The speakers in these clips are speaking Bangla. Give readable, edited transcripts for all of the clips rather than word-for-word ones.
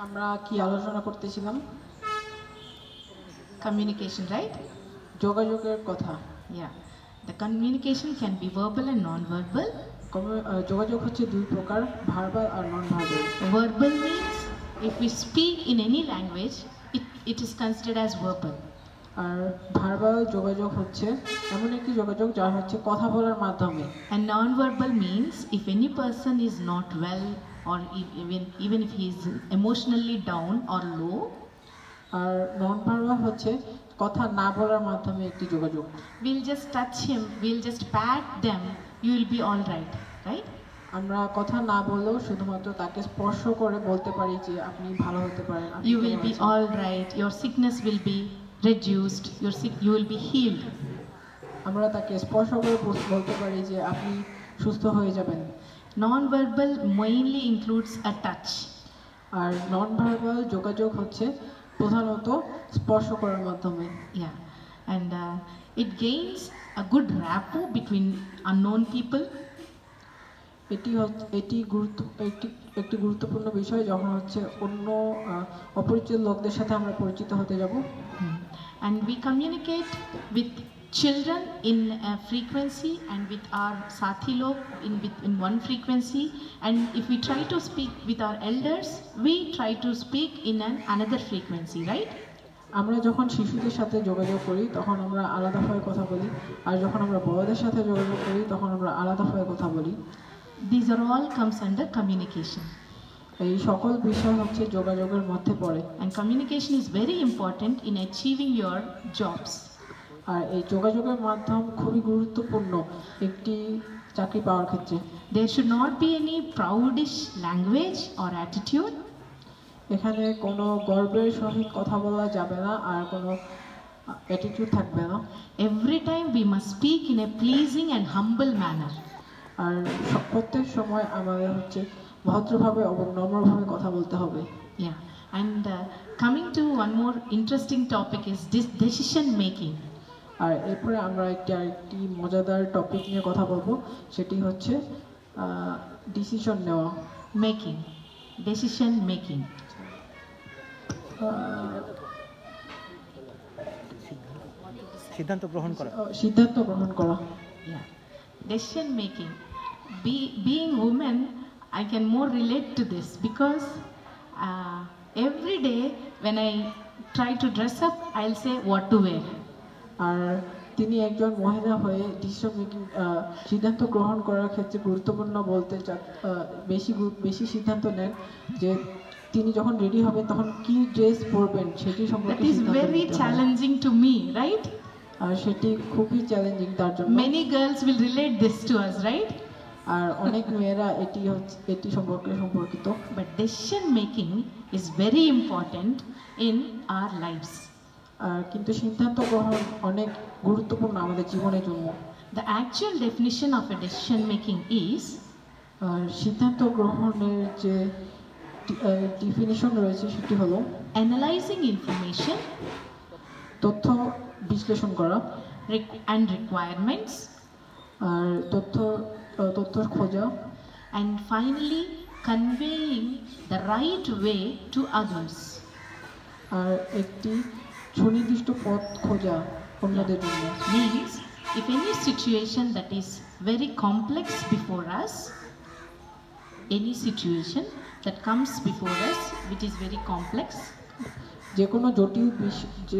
আমরা কি আলোচনা করতেছিলাম? Communication, right? যোগাযোগের কথা। Yeah. The communication can be verbal and non-verbal. যোগাযোগ হচ্ছে দুই প্রকার, ভার্বাল আর non verbal. Verbal means if we speak in any language, it is considered as verbal. আর ভার্বাল যোগাযোগ হচ্ছে এমন একটি যোগাযোগ যা হচ্ছে কথা বলার মাধ্যমে। And non-verbal means if any person is not well or even if he is emotionally down or low. আর নন ভার্বাল হচ্ছে কথা না বলার মাধ্যমে একটি যোগাযোগ। We'll just touch him, we'll just pat them, you will be all right, right? আমরা কথা না বললেও শুধুমাত্র তাকে স্পর্শ করে বলতে পারি যে আপনি ভালো হতে পারেন। You will be all right, your sickness will be reduced, you will be healed. আমরা তাকে স্পর্শ করে বলতে পারি যে আপনি সুস্থ হয়ে যাবেন। Non-verbal mainly includes a touch. আর নন ভার্বাল যোগাযোগ হচ্ছে প্রধানত স্পর্শ করার মাধ্যমে। Yeah, and it gains a good rapport between unknown people. একটি গুরুত্বপূর্ণ বিষয় যখন হচ্ছে অন্য অপরিচিত লোকদের সাথে আমরা পরিচিত হতে যাব। And we communicate with children in a frequency and with our sathi log in one frequency, and if we try to speak with our elders, we try to speak in another frequency, right? আমরা যখন শিশুদের সাথে যোগাযোগ করি তখন আমরা আলাদাভাবে কথা বলি, আর যখন আমরা বড়দের সাথে যোগাযোগ করি তখন আমরা আলাদাভাবে কথা বলি। These are all comes under communication. এই সকল বিষয় হচ্ছে যোগাযোগের মধ্যে পড়ে। And communication is very important in achieving your jobs. আর এই যোগাযোগের মাধ্যম খুবই গুরুত্বপূর্ণ একটি চাকরি পাওয়ার ক্ষেত্রে। There should not be any proudish language or attitude. এখানে কোনো গর্বের সহিত কথা বলা যাবে না, আর কোনো অ্যাটিটিউড থাকবে না। Every time we must speak in a pleasing and humble manner. আর প্রত্যেক সময় আমাদের হচ্ছে ভদ্রভাবে এবং নম্রভাবে কথা বলতে হবে। Yeah, and coming to one more interesting topic is decision making. আর এরপরে আমরা একটি মজাদার টপিক নিয়ে কথা বলবো, সেটি হচ্ছে ডিসিশন নেওয়া। Making, decision making. সিদ্ধান্ত গ্রহণ করা। Yeah, decision making. Being woman, I can more relate to this because every day when I try to dress up, I'll say what to wear. আর তিনি একজন মহিলা হয়ে ডিসিশন মেকিং সিদ্ধান্ত গ্রহণ করার ক্ষেত্রে গুরুত্বপূর্ণ বলতে বেশি সিদ্ধান্ত নেন যে তিনি যখন রেডি হবেন তখন কি ড্রেস পরবেন সেটি সম্পর্কে। That is very challenging to me, right? আর সেটি খুবই চ্যালেঞ্জিং তার জন্য। Many girls will relate this to us, right? আর অনেক মেয়েরা এটি সম্পর্কিত। But decision making is very important in our lives. কিন্তু সিদ্ধান্ত গ্রহণ অনেক গুরুত্বপূর্ণ আমাদের জীবনের জন্য। The actual definition of a decision making is সিদ্ধান্ত গ্রহণের যে ডেফিনিশন রয়েছে সেটি হলো analyzing information, তথ্য বিশ্লেষণ করা and requirements, আর তথ্য খোঁজা, and finally conveying the right way to others. আর একটি সুনির্দিষ্ট পথ খোঁজা অন্যদের জন্য। Means if any situation that is very complex before us, any situation that comes before us which is very complex, যে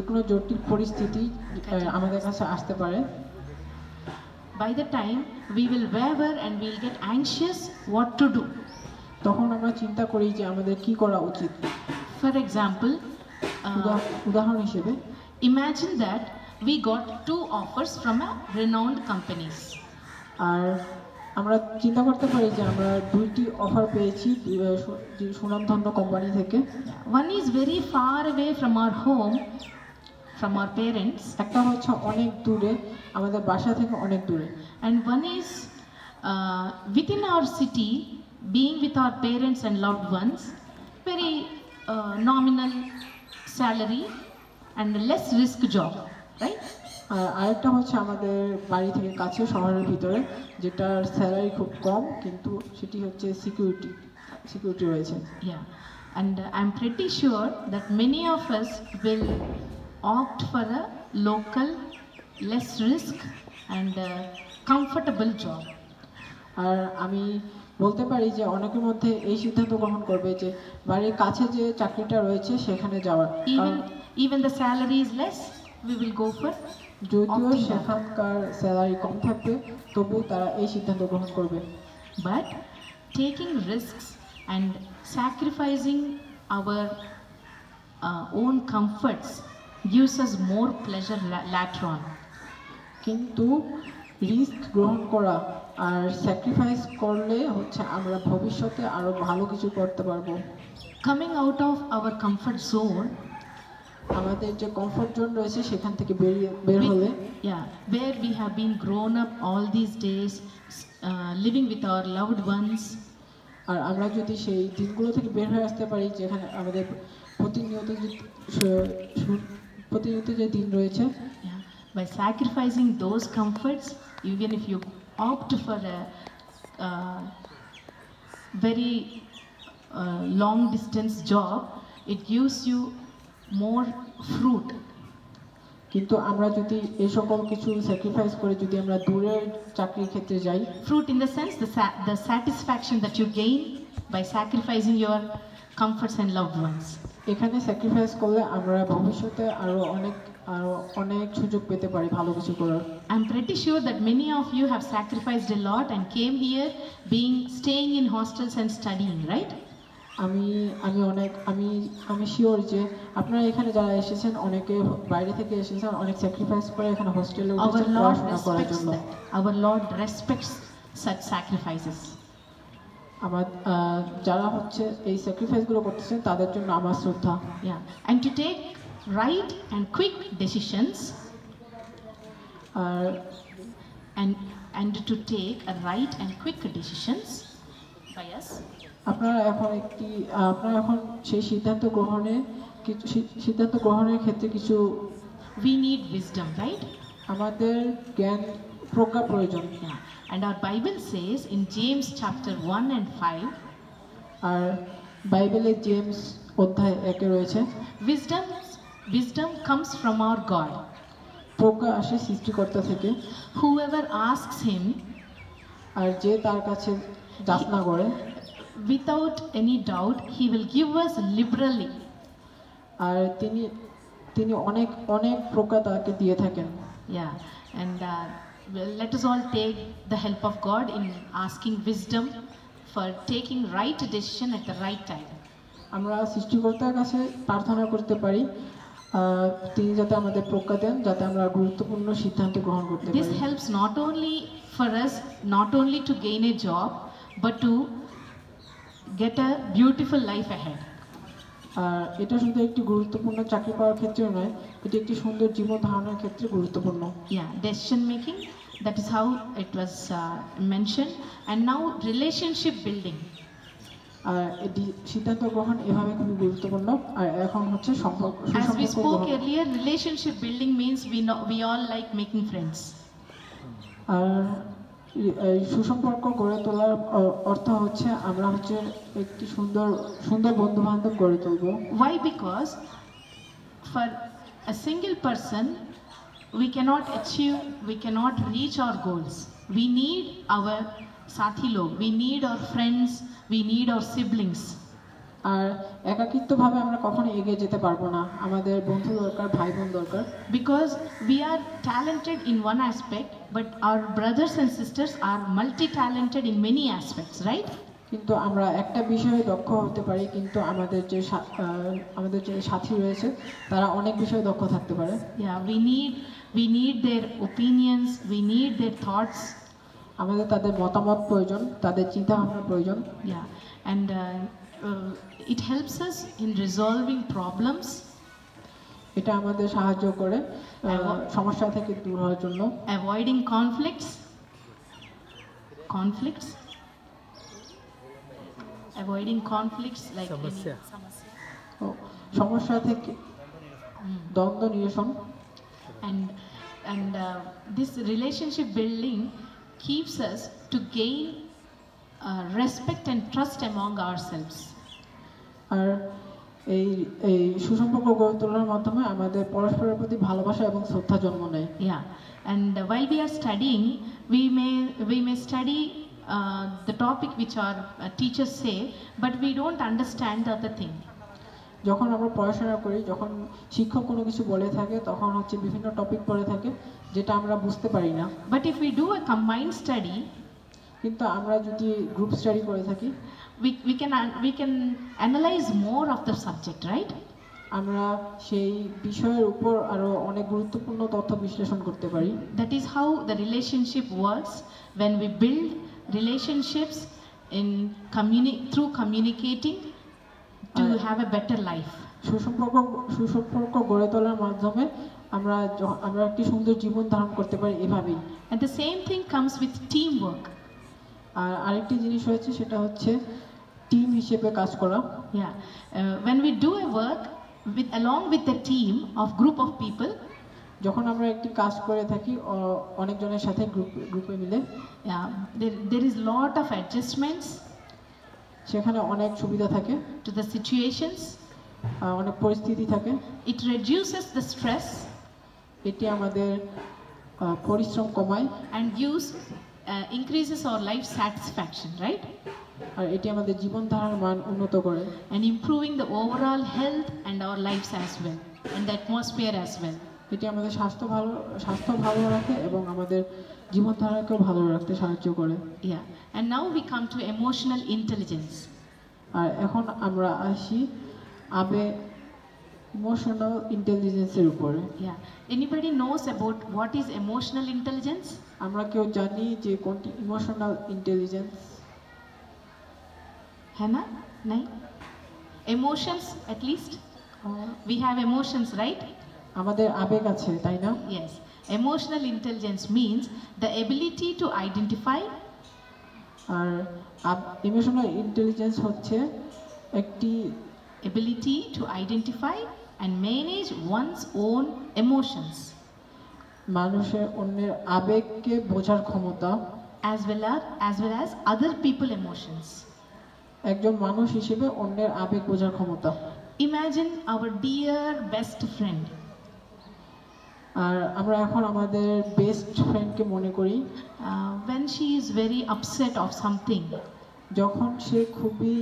কোনো জটিল পরিস্থিতি আমাদের কাছে আসতে পারে, by the time we will waver and we will get anxious what to do. তখন আমরা চিন্তা করি যে আমাদের কি করা উচিত। For example, উদাহরণ হিসেবে imagine that we got 2 offers from a renowned companies. আর আমরা চিন্তা করতে পারি যে আমরা 2টি অফার পেয়েছি সুনামধন্য কোম্পানি থেকে। One is very far away from our home, from our parents. একটা হচ্ছে অনেক দূরে, আমাদের বাসা থেকে অনেক দূরে। And one is within our city, being with our parents and loved ones, very nominal salary and less risk job, right? আরেকটা হচ্ছে আমাদের বাড়ি থেকে কাছে শহরের ভিতরে, যেটার স্যালারি খুব কম কিন্তু সেটি হচ্ছে সিকিউরিটি রয়েছে। Yeah, And I'm pretty sure that many of us will opt for a local, less risk and comfortable job. আর আমি বলতে পারি যে অনেকের মধ্যে এই সিদ্ধান্ত গ্রহণ করবে যে বাড়ির কাছে যে চাকরিটা রয়েছে সেখানে যাওয়ার, Even the salary is less, we will go for যদিও opting that. সেখানকার স্যালারি কম থাকবে তবু তারা এই সিদ্ধান্ত গ্রহণ করবে। But taking risks and sacrificing our own comforts gives us more pleasure later on. কিন্তু রিস্ক গ্রহণ করা আর স্যাক্রিফাইস করলে হচ্ছে আমরা ভবিষ্যতে আরো ভালো কিছু করতে পারবো। Coming out of our comfort zone, আমাদের যে কমফর্ট জোন রয়েছে সেখান থেকে বের হলে, where we have been grown up all these days, living with our loved ones, আর আমরা যদি সেই দিনগুলো থেকে বের হয়ে আসতে পারি যেখানে আমাদের প্রতিনিয়ত যে দিন রয়েছে, by sacrificing those comforts, even if you opt for a very long distance job, it gives you more fruit. কিন্তু আমরা যদি এই সকল কিছু স্যাক্রিফাইস করে যদি আমরা দূরের চাকরির ক্ষেত্রে যাই, Fruit in the sense the satisfaction that you gain by sacrificing your comforts and loved ones. এখানে স্যাক্রিফাইস করলে আমরা ভবিষ্যতে আরো অনেক সুযোগ পেতে পারি ভালো কিছু করার। I'm pretty sure that many of you have sacrificed a lot and came here staying in hostels and studying, right? আমি শিওর যে আপনারা এখানে যারা এসেছেন অনেকে বাইরে থেকে এসেছেন, অনেক স্যাক্রিফাইস করে এখানে হোস্টেলে উঠেছেন পড়াশোনা করার জন্য। Our Lord respects such sacrifices. আমার যারা হচ্ছে এই স্যাক্রিফাইসগুলো করতেছেন তাদের জন্য আমার শ্রদ্ধা। And to take right and quick decisions, and to take a right and quick decisions by us. আপনারা এখন সেই সিদ্ধান্ত গ্রহণের ক্ষেত্রে কিছু we need wisdom, right? আমাদের জ্ঞান প্রজ্ঞা প্রয়োজন। And our Bible says in James chapter 1 and 5, আর বাইবেলে জেমস অধ্যায় 1 রয়েছে, wisdom comes from our God. প্রজ্ঞা আসে সৃষ্টিকর্তা থেকে। Whoever asks him, আর যে তার কাছে যাচনা করে, without any doubt he will give us liberally. আর তিনি অনেক প্রজ্ঞা তাকে দিয়ে থাকেন। And let us all take the help of God in asking wisdom for taking right decision at the right time. আমরা সৃষ্টিকর্তার কাছে প্রার্থনা করতে পারি তিনি যাতে আমাদের প্রজ্ঞা দেন যাতে আমরা গুরুত্বপূর্ণ সিদ্ধান্ত গ্রহণ করতে পারি। This helps not only for us not only to gain a job but to get a beautiful life ahead. আর এটা শুধু একটি গুরুত্বপূর্ণ চাকরি পাওয়ার ক্ষেত্রে নয়, এটি একটি সুন্দর জীবন ধারণের ক্ষেত্রে গুরুত্বপূর্ণ। Decision making, that is how it was mentioned. And now relationship building. আর এটি সিদ্ধান্ত গ্রহণ এভাবে খুবই গুরুত্বপূর্ণ। আর এখন হচ্ছে সম্পর্ক। As we spoke earlier, relationship building means we all like making friends. আর সুসম্পর্ক গড়ে তোলার অর্থ হচ্ছে আমরা হচ্ছে একটি সুন্দর বন্ধু বান্ধব গড়ে তুলব। Why? Because for a single person we cannot reach our goals. We need our sathi log, we need our friends, we need our siblings. আর একাকিত্বভাবে আমরা কখনো এগিয়ে যেতে পারবো না, আমাদের বন্ধু দরকার, ভাই বোন দরকার। Because we are talented in one aspect but our brothers and sisters are multi-talented in many aspects, right? কিন্তু আমরা একটা বিষয়ে দক্ষ হতে পারি, কিন্তু আমাদের যে সাথী রয়েছে তারা অনেক বিষয়ে দক্ষ থাকতে পারে। We need their opinions, we need their thoughts. আমাদের তাদের মতামত প্রয়োজন, তাদের চিন্তা ভাবনা প্রয়োজন। And it helps us in resolving problems. এটা আমাদের সাহায্য করে সমস্যা থেকে দূর হওয়ার জন্য। Avoiding conflicts. Avoiding conflicts like সমস্যা থেকে দ্বন্দ্ব নিরসন। And this relationship building keeps us to gain respect and trust among ourselves. আর এই এই সুসম্পর্ক গড়ে তোলার মাধ্যমে আমাদের পরস্পরের প্রতি ভালোবাসা এবং শ্রদ্ধা জন্ম নেয়। Yeah, and while we are studying, we may study the topic which our teachers say, but we don't understand the other thing. যখন আমরা পড়াশোনা করি, যখন শিক্ষক কোনো কিছু বলে থাকে, তখন হচ্ছে বিভিন্ন টপিক পড়ে থাকে যেটা আমরা বুঝতে পারি না। But if we do a combined study, কিন্তু আমরা যদি গ্রুপ স্টাডি করে থাকি, we can analyze more of the subject, right? আমরা সেই বিষয়ের উপর আরো অনেক গুরুত্বপূর্ণ তথ্য বিশ্লেষণ করতে পারি। That is how the relationship works when we build relationships through communicating to have a better life. সুসম্পর্ক গড়ে তোলার মাধ্যমে আমরা একটি সুন্দর জীবন ধারণ করতে পারি এভাবেই। And the same thing comes with teamwork. আর আরেকটি জিনিস হচ্ছে, সেটা হচ্ছে টিম হিসেবে কাজ করা। Yeah, when we do a work along with a team of group of people, যখন আমরা একটি কাজ করে থাকি অনেকজনের সাথে গ্রুপে মিলে, yeah, there is lot of adjustments সেখানে অনেক সুবিধা থাকে, to the situations. অনেক পরিস্থিতি থাকে। It reduces the stress এটি আমাদের পরিশ্রম কমায় and increases our life satisfaction, right? আর এটি আমাদের জীবন ধারার মান উন্নত করে, and improving the overall health and our lives as well, and the atmosphere as well. এটি আমাদের স্বাস্থ্য ভালো রাখে এবং আমাদের জীবনধারাকেও ভালো রাখতে সাহায্য করে। Yeah, and now we come to emotional intelligence. আর এখন আমরা আসি ইমোশনাল ইন্টেলিজেন্সের উপরে। Yeah, anybody knows about what is emotional intelligence? আমরা কেউ জানি যে কোনটি ইমোশনাল ইন্টেলিজেন্স? है ना? नहीं? Emotions, at least we have emotions, right? আমাদের আবেগ আছে, তাই না? Yes. Emotional intelligence means the ability to identify. আর ইমোশনাল ইন্টেলিজেন্স হচ্ছে একটি ability to identify and manage one's own emotions, মানুষের অন্যের আবেগকে বোঝার ক্ষমতা, as well as other people emotions. একজন মানুষ হিসেবে অন্যের আবেগ বোঝার ক্ষমতা। Imagine our dear best friend. আর আমরা এখন আমাদের বেস্ট ফ্রেন্ডকে মনে করি, when she is very upset of something, যখন সে খুবই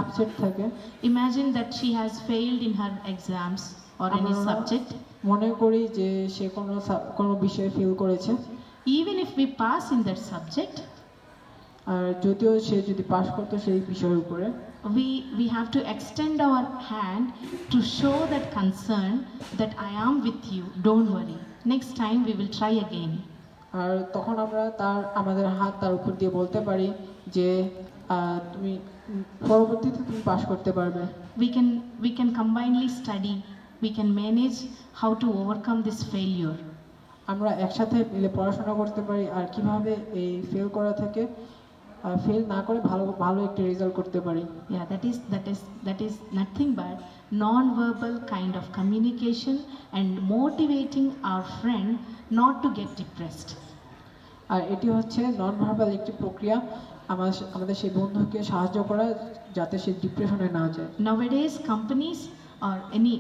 আপসেট থাকে। Imagine that she has failed in her exams or any subject. মনে করি যে সে কোনো বিষয়ে ফেল করেছে। Even if we pass in that subject, আর যদিও সে যদি পাস করতো সেই বিষয়ের উপরে, we have to extend our hand to show that concern that I am with you, don't worry, next time we will try again. আর তখন আমরা আমাদের হাত তার উপর দিয়ে বলতে পারি যে তুমি পরবর্তীতে তুমি পাস করতে পারবে। We can combinedly study, we can manage how to overcome this failure. আমরা একসাথে মিলে পড়াশোনা করতে পারি আর কিভাবে এই ফেল করা থেকে ফেল না করে ভালো একটা রেজাল্ট করতে পারি। Yeah, that is nothing but non-verbal kind of communication and motivating our friend not to get depressed. আর এটি হচ্ছে নন ভার্বাল একটি প্রক্রিয়া, আমাদের সেই বন্ধুকে সাহায্য করা যাতে সে ডিপ্রেশনে না যায়। Nowadays companies or any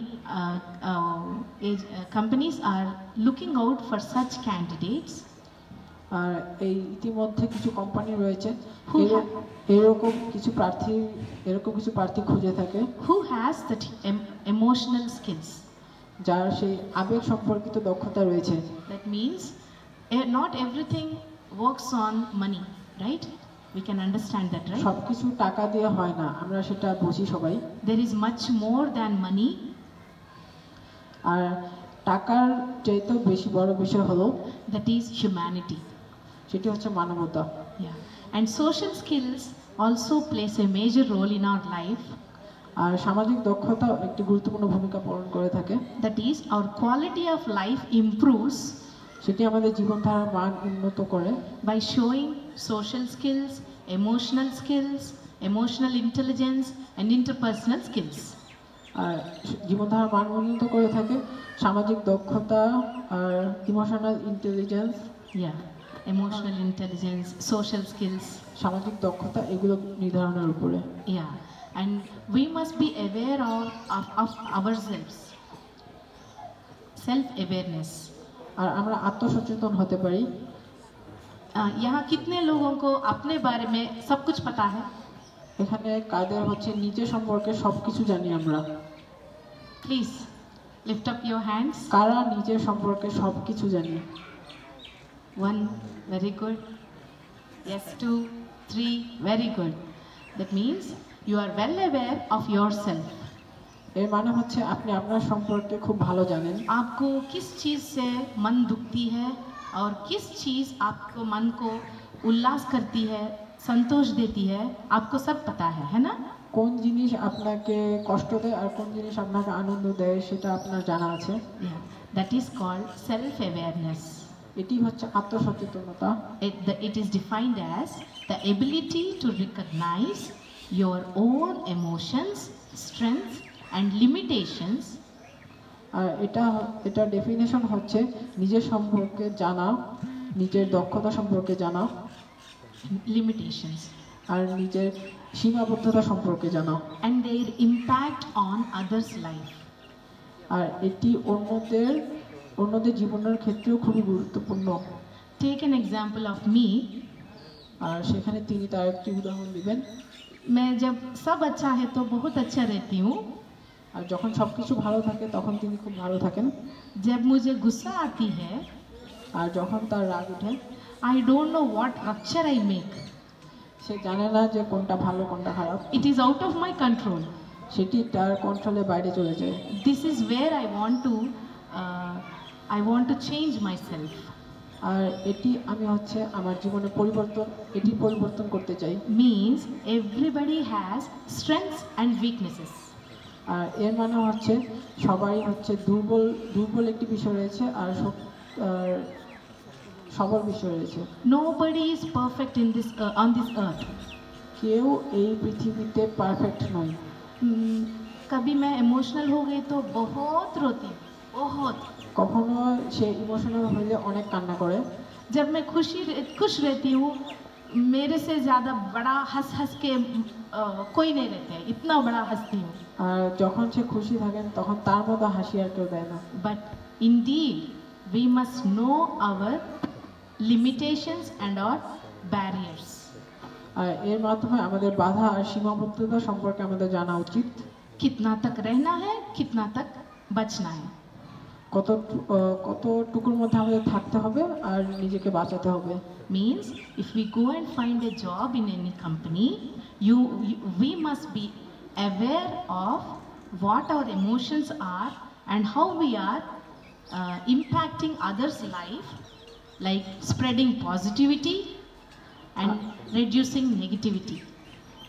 companies are looking out for such candidates. আর এই ইতিমধ্যে কিছু কোম্পানি রয়েছে এরকম কিছু প্রার্থী খুঁজে থাকে who has that emotional skills, যার সেই আবেগ সম্পর্কিত দক্ষতা রয়েছে। that means not everything works on money, right? We can understand that, right? সবকিছু টাকা দিয়ে হয় না, আমরা সেটা বুঝি সবাই। There is much more than money. আর টাকার চাইতেও বেশি বড় বিষয় হলো that is humanity. সেটি হচ্ছে মানবতা। Yeah, and social skills also plays a major role in our life. আর সামাজিক দক্ষতা একটি গুরুত্বপূর্ণ ভূমিকা পালন করে থাকে। That is our quality of life improves, সেটি আমাদের জীবনধারার মান উন্নত করে by showing social skills, emotional intelligence and interpersonal skills. আর জীবনধারার মান উন্নত করে থাকে সামাজিক দক্ষতা আর emotional intelligence. Yeah, emotional intelligence, social skills, সামাজিক দক্ষতা এগুলো নির্ধারণের উপরে। yeah, and we must be aware of ourselves. Self-awareness. আর আমরা আত্মসচেতন হতে পারি। यहाँ कितने लोगों को अपने बारे में सब कुछ पता है? এখানে কাদের হচ্ছে নিজের সম্পর্কে সবকিছু জানি আমরা। Please lift up your hands. কারা নিজের সম্পর্কে সবকিছু জানি? 1, very good. Yes, 2, 3, very good. That means you are well aware of yourself. এর মানে হচ্ছে আপনি আপনার সম্পর্কে খুব ভালো জানেন। आपको किस चीज़ से मन दुखती है और किस चीज़ आपको मन को उल्लास करती है, संतोष देती है, आपको सब पता है ना? কোন জিনিস আপনাকে কষ্ট দেয় আর কোন জিনিস আপনাকে আনন্দ দেয় সেটা আপনার জানা আছে। Yeah, that is called self-awareness. এটি হচ্ছে আত্মসচেতনতা। It is defined as the ability to recognize your own emotions, strengths, and limitations. আর এটা ডেফিনেশন হচ্ছে নিজের সম্পর্কে জানা, নিজের দক্ষতা সম্পর্কে জানা, Limitations. আর নিজের সীমাবদ্ধতা সম্পর্কে জানা, And their impact on others' life. আর এটি অন্যদের জীবনের ক্ষেত্রেও খুবই গুরুত্বপূর্ণ। Take an example of me. আর সেখানে তিনি তার একটি উদাহরণ দিবেন। मैं जब सब अच्छा है तो बहुत अच्छा रहती हूँ. আর যখন সবকিছু ভালো থাকে তখন তিনি খুব ভালো থাকেন। जब मुझे गुस्सा आती है, আর যখন তার রাগ ওঠে I don't know what rupture I make. সে জানে না যে কোনটা ভালো কোনটা খারাপ। It is out of my control. সেটি তার কন্ট্রোলের বাইরে চলে যায়। This is where I want to change myself. আর এটি আমি হচ্ছে আমার জীবনে পরিবর্তন করতে চাই। Means everybody has strengths and weaknesses. আর এর মানে হচ্ছে সবাই হচ্ছে দুর্বল একটি বিষয় রয়েছে আর সবল বিষয় রয়েছে। Nobody is perfect in this on this earth. কেউ এই পৃথিবীতে পারফেক্ট নয়। कभी मैं इमोशनल हो गई तो बहुत रोती हूँ, बहुत। কখনো সে ইমোশনাল হলে অনেক কান্না করে। जब मैं खुश रहती हूँ, मेरे से ज़्यादा बड़ा हंस के कोई नहीं रहता है, इतना बड़ा हंसती हूँ। আর যখন সে খুশি থাকেন তখন তার মতো হাসি আর কেউ দেয় না। But indeed, we must know our limitations and our barriers. আর এর মাধ্যমে আমাদের বাধা আর সীমাবদ্ধতা সম্পর্কে আমাদের জানা উচিত। कितना तक रहना है, कितना तक बचना है। কতটুকুর মধ্যে আমাদের থাকতে হবে আর নিজেকে বাঁচাতে হবে। Means if we go and find a job in any company, we must be aware of what our emotions are and how we are impacting others' life, like spreading positivity and reducing negativity.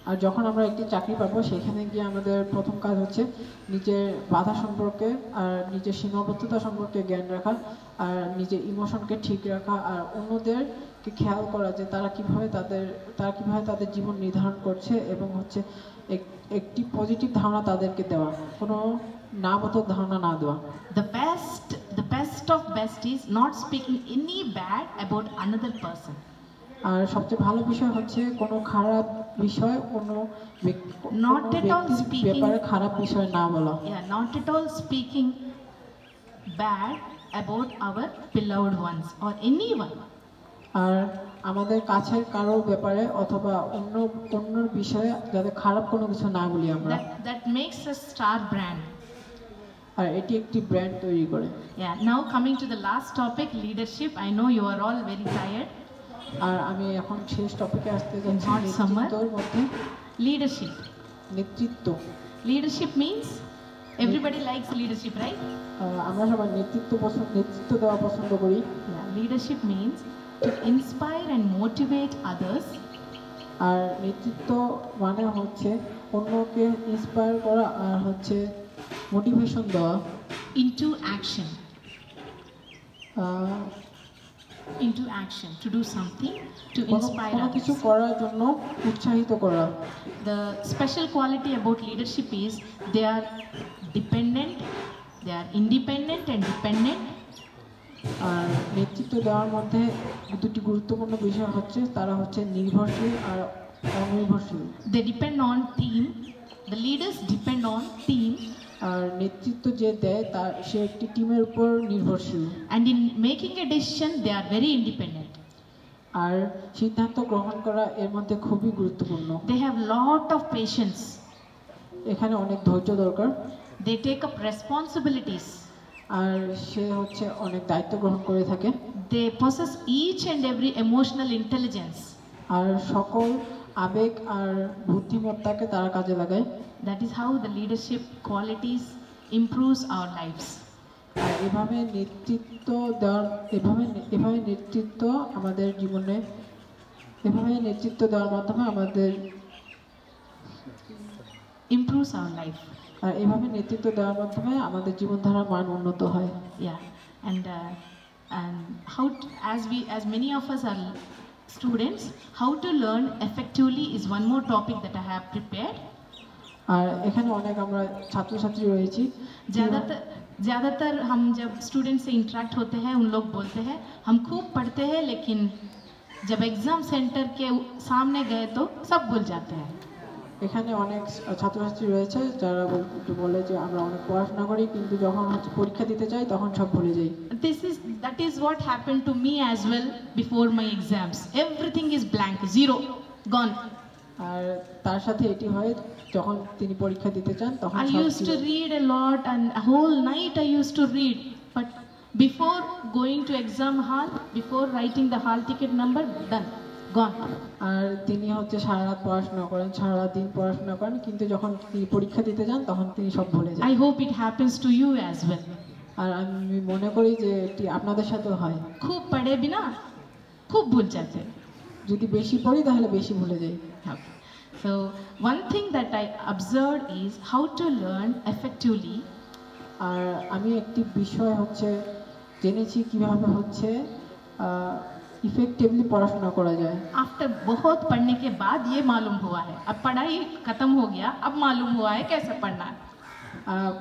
আর যখন আমরা একটি চাকরি পাবো সেখানে গিয়ে আমাদের প্রথম কাজ হচ্ছে নিজের বাধা সম্পর্কে আর নিজের সীমাবদ্ধতা সম্পর্কে জ্ঞান রাখা আর নিজের ইমোশনকে ঠিক রাখা আর অন্যদেরকে খেয়াল করা যে তারা কিভাবে তাদের জীবন নির্ধারণ করছে এবং হচ্ছে একটি পজিটিভ ধারণা তাদেরকে দেওয়া, কোনো নাবোধক ধারণা না দেওয়া। The best of best is not speaking any bad about another person. আর সবচেয়ে ভালো বিষয় হচ্ছে কোনো খারাপ বিষয় ব্যাপারে খারাপ বিষয় না বলা। Not at all speaking bad about our beloved ones or anyone. আর আমাদের কাছের কারো ব্যাপারে অথবা অন্য বিষয়ে যাতে খারাপ কোনো কিছু না বলি আমরা। That makes a star brand. আর এটি একটি ব্র্যান্ড তৈরি করে। Now coming to the last topic, leadership. I know you are all very tired. আর আমি এখন শেষ টপিকে আসতে যাচ্ছি, নেতৃত্বের মধ্যে leadership means everybody likes leadership, right? আমরা সবাই নেতৃত্ব দেওয়া পছন্দ করি। Leadership means to inspire and motivate others. আর নেতৃত্ব মানে হচ্ছে অন্যকে ইন্সপায়ার করা আর হচ্ছে মোটিভেশন দেওয়া into action. To do something to inspire others. The special quality about leadership is they are independent and dependent. আর নেতৃত্ব দেওয়ার মধ্যে দুটি গুরুত্বপূর্ণ বিষয় হচ্ছে তারা হচ্ছে নির্ভরশীল আর অনির্ভরশীল। They depend on team The leaders depend on team, আর নেতৃত্ব যে দেয় তার সে একটি টিমের উপর নির্ভরশীল। and in making a decision they are very independent. আর সিদ্ধান্ত গ্রহণ করা এর মধ্যে খুবই গুরুত্বপূর্ণ। They have lot of patience. এখানে অনেক ধৈর্য দরকার। They take up responsibilities. আর সে হচ্ছে অনেক দায়িত্ব গ্রহণ করে থাকে। They possess each and every emotional intelligence. আর সকল আবেগ আর বুদ্ধিমত্তাকে তারা কাজে লাগায়। That is how the leadership qualities improves our lives. আর এভাবে নেতৃত্ব দেওয়ার এভাবে নেতৃত্ব আমাদের জীবনে নেতৃত্ব দেওয়ার মাধ্যমে আমাদের Improves our life. আর এভাবে নেতৃত্ব দেওয়ার মাধ্যমে আমাদের জীবনধারার মান উন্নত হয়। Yeah, and how as many of us are students, how to learn effectively is one more topic that I have prepared. আর এখানে অনেক আমরা ছাত্রছাত্রী রয়েছি। ज़्यादातर हम जब स्टूडेंट से इंटरेक्ट होते हैं उन लोग बोलते हैं हम खूब पढ़ते हैं लेकिन जब एग्ज़ाम सेंटर के सामने गए तो सब भूल जाते हैं। এখানে অনেক ছাত্রছাত্রী রয়েছে যারা বলে যে আমরা অনেক পড়াশোনা করি কিন্তু যখন হচ্ছে পরীক্ষা দিতে যাই তখন সব ভুলে যাই। That is what happened to me as well before my exams. Everything is blank, zero, gone. আর তার সাথে এটি হয় যখন তিনি পরীক্ষা দিতে চান তখন I used to read a lot and a whole night I used to read, but before going to exam hall, before writing the hall ticket number, done, gone. আর তিনি হচ্ছে সারা রাত পড়াশোনা করেন, সারা দিন পড়াশোনা করেন, কিন্তু যখন তিনি পরীক্ষা দিতে যান তখন তিনি সব ভুলে যান। I hope it happens to you as well. আর আমি মনে করি যে এটি আপনাদের সাথেও হয়। खूब पढ़े बिना खूब भूल जाते हैं। যদি বেশি পড়ি তাহলে বেশি ভুলে যাই। Okay. So one thing that I observed is how to learn effectively. আর আমি একটি বিষয় হচ্ছে জেনেছি কিভাবে হচ্ছে इफेक्टिवली पढ़ाशोना करा जाए। आफ्टर बहुत पढ़ने के बाद ये मालूम हुआ है, अब पढ़ाई खत्म हो गया, अब मालूम हुआ है कैसे पढ़ना है।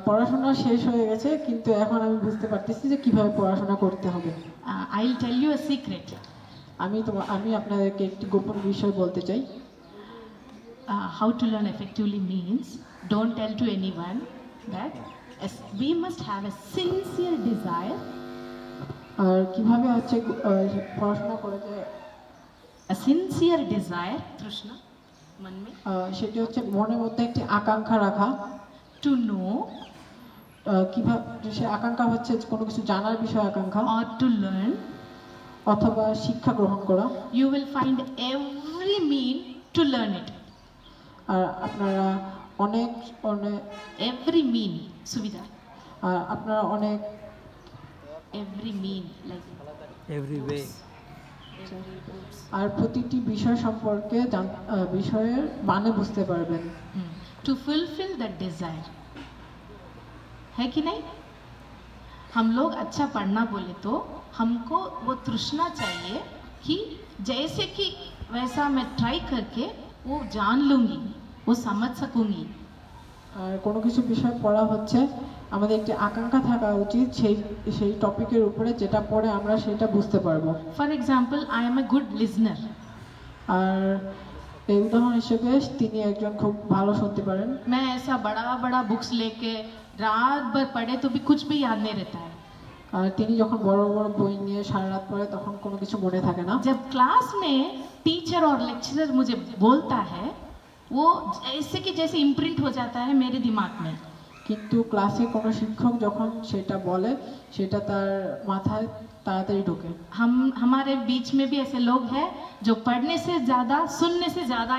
পড়াশোনা শেষ হয়ে গেছে কিন্তু এখন আমি বুঝতে পারতেছি যে কিভাবে পড়াশোনা করতে হবে। I will tell you a secret. আমি আপনাদেরকে একটি গোপন বিষয় বলতে চাই। How to learn effectively means don't tell to anyone that we must have a sincere desire. আর কিভাবে হচ্ছে পড়াশোনা করা যায়? A sincere desire, তৃষ্ণা মন में, সেটা হচ্ছে মনের মধ্যে একটি আকাঙ্ক্ষা রাখা। to know, কিভাবে সে আকাঙ্ক্ষা হচ্ছে কোনো কিছু জানার বিষয় আকাঙ্ক্ষা, or to learn, অথবা শিক্ষা গ্রহণ করা। You will find every mean to learn it. আর আপনারা অনেক every mean সুবিধা, আপনারা অনেক every mean like every way. আর প্রতিটি বিষয় সম্পর্কে বিষয়ের মানে বুঝতে পারবেন। To fulfill that desire, है कि नहीं? हम लोग अच्छा पढ़ना बोले तो हमको वो तृष्णा चाहिए कि जैसे कि वैसा मैं ट्राई करके वो जान लूँगी, वो समझ सकूँगी। আর কোনো কিছু বিষয় পড়া হচ্ছে আমাদের একটি আকাঙ্ক্ষা থাকা উচিত সেই টপিকের উপরে যেটা পড়ে আমরা সেটা বুঝতে পারবো। For example, I am a good listener. আর এই উদাহরণ হিসেবে তিনি একজন খুব ভালো শুনতে পারেন। मैं ऐसा बड़ा बुक्स लेके रात भर पढ़े तो भी कुछ भी याद नहीं रहता है। আর তিনি যখন বড় বড় বই নিয়ে সারা রাত পড়ে তখন কোনো কিছু মনে থাকে না। जब क्लास में टीचर और लेक्चरर मुझे बोलता है वो जैसे इम्प्रिंट हो जाता है मेरे दिमाग में। কিন্তু ক্লাসে কোনো শিক্ষক যখন সেটা বলে সেটা তার মাথায় তাড়াতাড়ি ঢোকে। हमारे बीच में भी ऐसे लोग हैं जो पढ़ने से ज़्यादा सुनने से ज़्यादा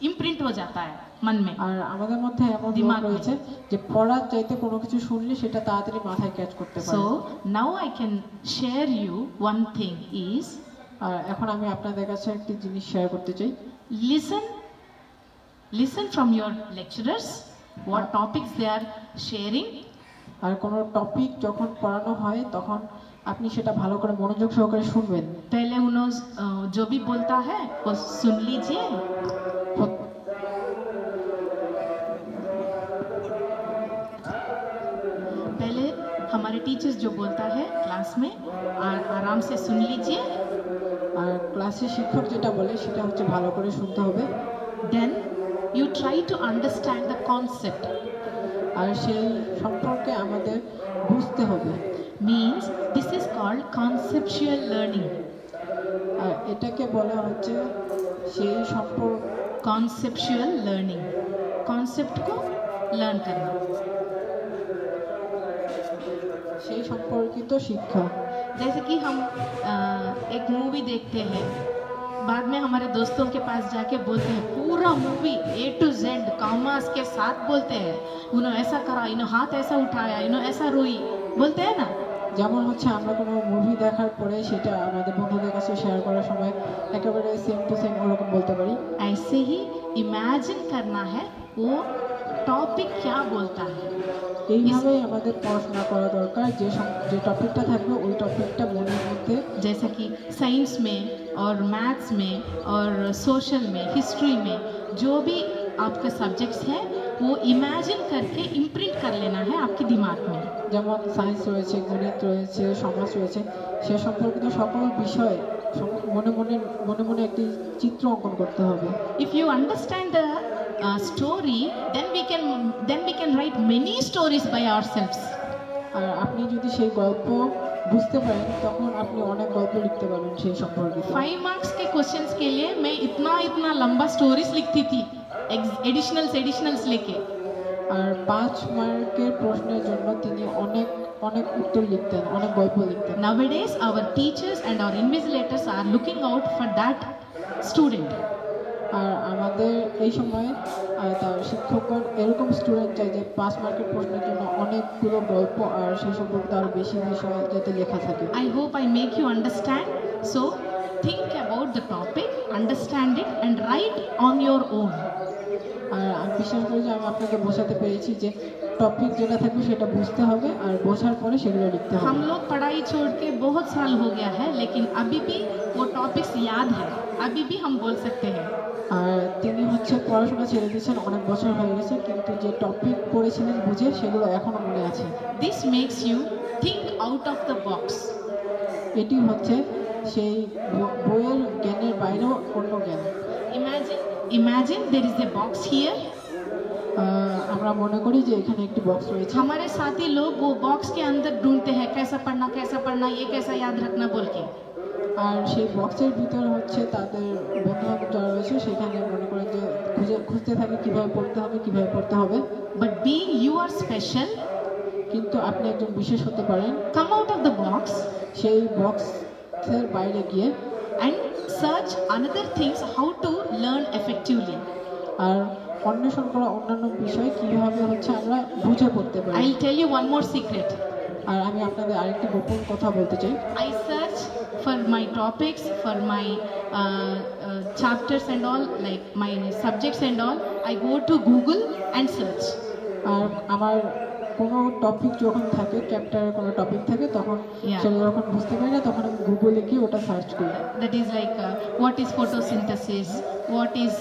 इम्प्रिंट हो जाता है मन में। আর আমাদের মধ্যে এমন লোক রয়েছে যে পড়ার চাইতে কোনো কিছু শুনলে সেটা তাড়াতাড়ি মাথায় ক্যাচ করতে পারে। So now I can share you one thing is, আর এখন আমি আপনাদের কাছে একটি জিনিস শেয়ার করতে চাই। Listen from your lecturers what topics they are sharing. আর কোনো টপিক যখন পড়ানো হয় তখন আপনি সেটা ভালো করে মনোযোগ সহকারে শুনবেন। पहले उन्होंने जो भी बोलता है वो सुन लीजिए। पहले हमारे टीचर्स जो बोलता है क्लास में आराम से सुन लीजिए। আর ক্লাসে শিক্ষক যেটা বলে সেটা হচ্ছে ভালো করে শুনতে হবে। Then you try to understand the concept. আর সেই সম্পর্কে আমাদের বুঝতে হবে। Means this is called conceptual learning. আর এটাকে বলা হচ্ছে সেই সম্পর্ক Conceptual learning. Concept को learn करना। সেই সম্পর্কিত শিক্ষা। जैसे कि हम एक मूवी देखते हैं, बाद में हमारे दोस्तों के पास जाके बोलते हैं पूरा movie A to Z commas के साथ बोलते हैं, इन्होंने ऐसा करा, इन्होंने हाथ ऐसा उठाया, इन्होंने ऐसा रोई, बोलते हैं ना। যেমন হচ্ছে আমরা কোনো মুভি দেখার পরে সেটা আমাদের বন্ধুদের কাছে শেয়ার করার সময় একেবারে সেম টু সেম ওরকম বলতে পারি। ऐसे ही इमेजिन करना है वो टॉपिक क्या बोलता है। এইভাবেই আমাদের পড়াশোনা করা দরকার, যে টপিকটা থাকবে ওই টপিকটা মনের মধ্যে, जैसा कि साइंस में और मैथ्स में और सोशल में, हिस्ट्री में जो भी आपका सब्जेक्ट्स हैं वो इमेजिन करके इम्प्रिंट कर लेना है आपके दिमाग में। যেমন সায়েন্স রয়েছে, গণিত রয়েছে, সমাজ রয়েছে, সে সম্পর্কিত সকল বিষয় মনে মনে একটি চিত্র অঙ্কন করতে হবে। If you understand the story, then we can write many stories by ourselves. আর আপনি যদি সেই গল্প বুঝতে পারেন তখন আপনি অনেক গল্প লিখতে পারবেন সেই সম্পর্কিত। 5 मार्क्स के क्वेश्चंस के लिए मैं इतना लंबा स्टोरीज लिखती थी, एडिशनल्स लेके। আর 5 মার্কের প্রশ্নের জন্য তিনি অনেক উত্তর লিখতেন, অনেক গল্প লিখতেন। Nowadays our teachers and our invigilators are looking out for that student. আর আমাদের এই সময় তার শিক্ষকগণ এরকম স্টুডেন্ট চাই যে 5 মার্কের প্রশ্নের জন্য অনেকগুলো গল্প আর সেই সম্পর্কে আরও বেশি বিষয় যাতে লেখা থাকে। I hope I make you understand. So think about the topic, understand it and write on your own. আর আমি বিশ্বাস করি যে আমি আপনাকে বোঝাতে পেরেছি যে टॉपिक যেটা থাকবে সেটা বুঝতে হবে আর বোঝার পরে সেগুলো লিখতে হবে। हम लोग पढ़ाई छोड़ के बहुत साल हो गया है, लेकिन अभी भी वो टॉपिक्स याद है, अभी भी हम बोल सकते हैं। আর তিনি হচ্ছে পড়াশোনা ছেড়ে দিয়েছেন, অনেক বছর হয়ে গেছে, কিন্তু যে টপিক পড়েছিলেন বুঝে সেগুলো এখনো মনে আছে। This makes you think out of the box. এটি হচ্ছে সেই বইয়ের জ্ঞানের বাইরেও অন্য জ্ঞান। Imagine there is a box here. আমরা মনে করি যে এখানে একটি বক্স রয়েছে। हमारे साथी लोग वो बॉक्स के अंदर ढूंढते हैं कैसा पढ़ना, ये कैसा याद रखना बोल के। আর সেই বক্সের ভিতর হচ্ছে তাদের বন্ধুবান্ধব যারা রয়েছে সেখানে মনে করেন যে খুঁজতে থাকে কিভাবে পড়তে হবে। But being you are special, কিন্তু আপনি একজন বিশেষ হতে পারেন। Come out of the box. সেই বক্সের বাইরে গিয়ে and search another things how to learn effectively. আর অন্বেষণ করা অন্যান্য বিষয় কিভাবে হচ্ছে আমরা বুঝে পড়তে পারি। I'll tell you one more secret. আর আমি আপনাদের আরেকটি গোপন কথা বলতে চাই। I search for my topics, for my chapters and all, like my subjects and all. I go to Google and search. আর আমার কোনো টপিক যখন থাকে, চ্যাপ্টারের কোনো টপিক থাকে, তখন সেটা যখন বুঝতে পারি না তখন আমি গুগলে গিয়ে ওটা সার্চ করি। That is like what is photosynthesis, what is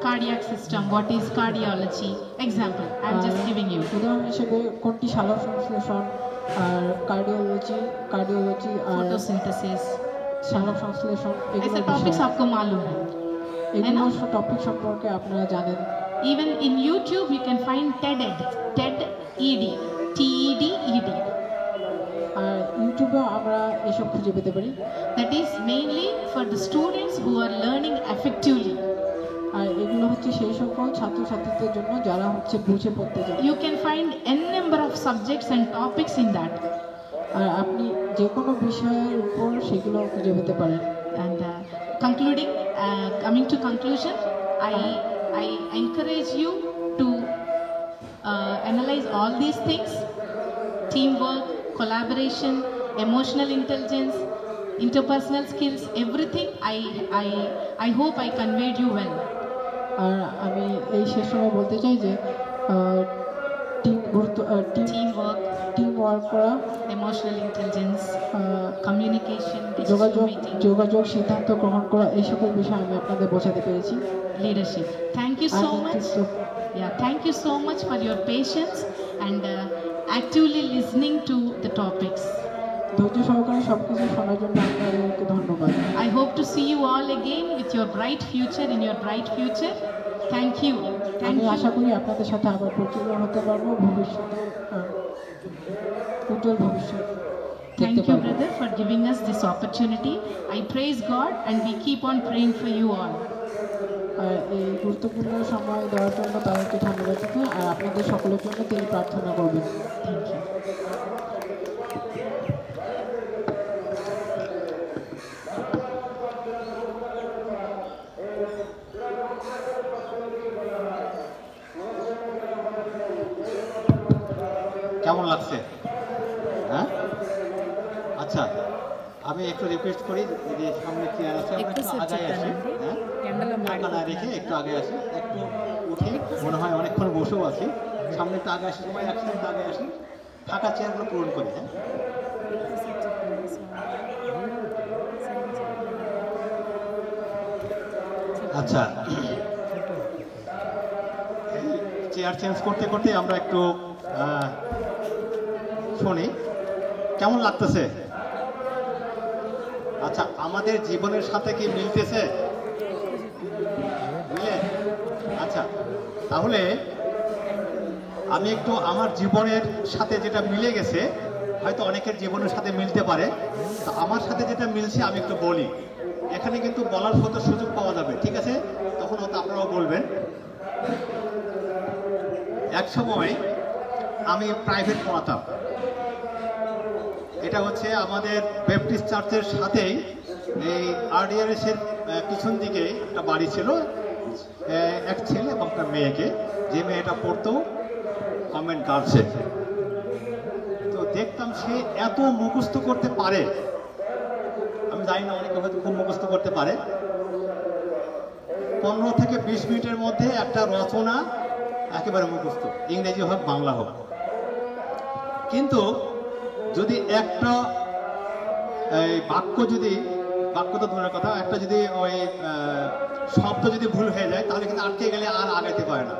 cardiac system, what is cardiology. Example, I'm just giving you. উদাহরণ হিসেবে কোনটি সালোক সংশ্লেষণ আর কার্ডিওলজি আর photosynthesis, সালোক সংশ্লেষণ, ऐसे टॉपिक्स आपको मालूम है? এগুলো টপিক সম্পর্কে আপনারা জানেন। Even in YouTube you can find TED ED, TED ED. আর ইউটিউবে আমরা এসব খুঁজে পেতে পারি। That is mainly for the students who are learning effectively. আর এগুলো হচ্ছে সেই সকল ছাত্রছাত্রীদের জন্য যারা হচ্ছে বুঝে পড়তে চায়। You can find n number of subjects and topics in that. আর আপনি যে কোনো বিষয়ের উপর সেগুলো খুঁজে পেতে পারেন। And coming to conclusion, I encourage you to analyze all these things: teamwork, collaboration, emotional intelligence, interpersonal skills, everything. I hope I conveyed you well. আর আমি এই শেষ সময় বলতে চাই যে টিম ওয়ার্ক করা, emotional intelligence, communication, যোগাযোগ, সিদ্ধান্ত গ্রহণ করা, এই সকল বিষয় আমি আপনাদের বোঝাতে পেরেছি। leadership. Thank you so much. Thank you so much for your patience and actively listening to the topics. ধৈর্য সহকারে সবকিছু শোনার জন্য আপনাদেরকে ধন্যবাদ। I hope to see you all again with your bright future, in your bright future. Thank you. Thank আমি আশা you. করি আপনাদের সাথে আবার পরিচিত হতে পারবো ভবিষ্যতে, উজ্জ্বল ভবিষ্যৎ দেখতে Thank you, পারবো। brother, for giving us this opportunity. I praise God and we keep on praying for you all. আর এই গুরুত্বপূর্ণ সময় দেওয়ার জন্য তাদেরকে ধন্যবাদ দিতে, আর আপনাদের সকলের জন্য তিনি প্রার্থনা করবেন। Thank you. কেমন লাগছে? হ্যাঁ, আচ্ছা, আমি একটু রিকোয়েস্ট করি যে সামনে চেয়ার আছে আমরা একটু আগায় আসি, হ্যাঁ, টাকা না রেখে একটু আগে আসি, একটু উঠে মনে হয় অনেকক্ষণ বসেও আছি, সামনে একটু আগে আসি, সবাই একসাথে আগে আসি, ফাঁকা চেয়ারগুলো পূরণ করি। হ্যাঁ, আচ্ছা, চেয়ার চেঞ্জ করতে করতে আমরা একটু শুনি কেমন লাগতেছে। আচ্ছা, আমাদের জীবনের সাথে কি মিলতেছে? মিলে? আচ্ছা, তাহলে আমি একটু আমার জীবনের সাথে যেটা মিলে গেছে, হয়তো অনেকের জীবনের সাথে মিলতে পারে, তো আমার সাথে যেটা মিলছে আমি একটু বলি। এখানে কিন্তু বলার মতো সুযোগ পাওয়া যাবে, ঠিক আছে? তখন হয়তো আপনারাও বলবেন। এক সময় আমি প্রাইভেট পড়াতাম, এটা হচ্ছে আমাদের ব্যাপটিস্ট চার্চের সাথেই এই RDRS এর পিছন দিকে একটা বাড়ি ছিল, এক ছেলে এবং একটা মেয়েকে, যে মেয়েটা পড়তো কনভেন্ট গার্লসে। তো দেখতাম সে এত মুখস্থ করতে পারে, আমি জানি না অনেকে হয়তো খুব মুখস্থ করতে পারে, 15 থেকে 20 মিনিটের মধ্যে একটা রচনা একেবারে মুখস্থ, ইংরেজি হোক বাংলা হোক। কিন্তু যদি একটা বাক্য তো দূরের কথা, একটা যদি ওই শব্দ যদি ভুল হয়ে যায় তাহলে কিন্তু আটকে গেলে আর আগাইতে পারে না।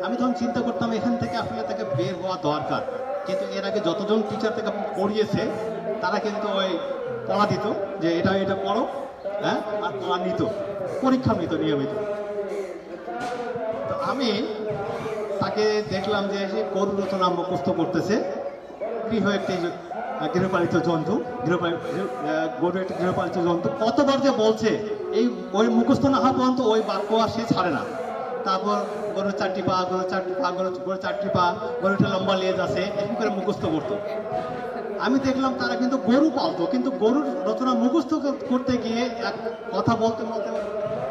আমি তখন চিন্তা করতাম এখান থেকে আসলে তাকে বের হওয়া দরকার, কিন্তু এর আগে যতজন টিচার থেকে পড়িয়েছে তারা কিন্তু ওই পড়া দিত যে এটা এটা পড়ো, হ্যাঁ, আর পড়া নিত, পরীক্ষা নিত নিয়মিত। তো আমি তাকে দেখলাম যে সে গরু রচনা মুখস্থ করতেছে, গৃহ একটি গৃহপালিত জন্তু, গরু একটি গৃহপালিত জন্তু, কতবার যে বলছে এই ওই মুখস্থ না হওয়া পর্যন্ত ওই বাক্য আর সে ছাড়ে না। তারপর গরুর 4টি পা, গরুর 4টি পা, গরুর 4টি পা, গরুটা লম্বা লেজ আছে, এরকম করে মুখস্থ করতো। আমি দেখলাম তারা কিন্তু গরু পালতো, কিন্তু গরুর রচনা মুখস্থ করতে গিয়ে এক কথা বলতে বলতে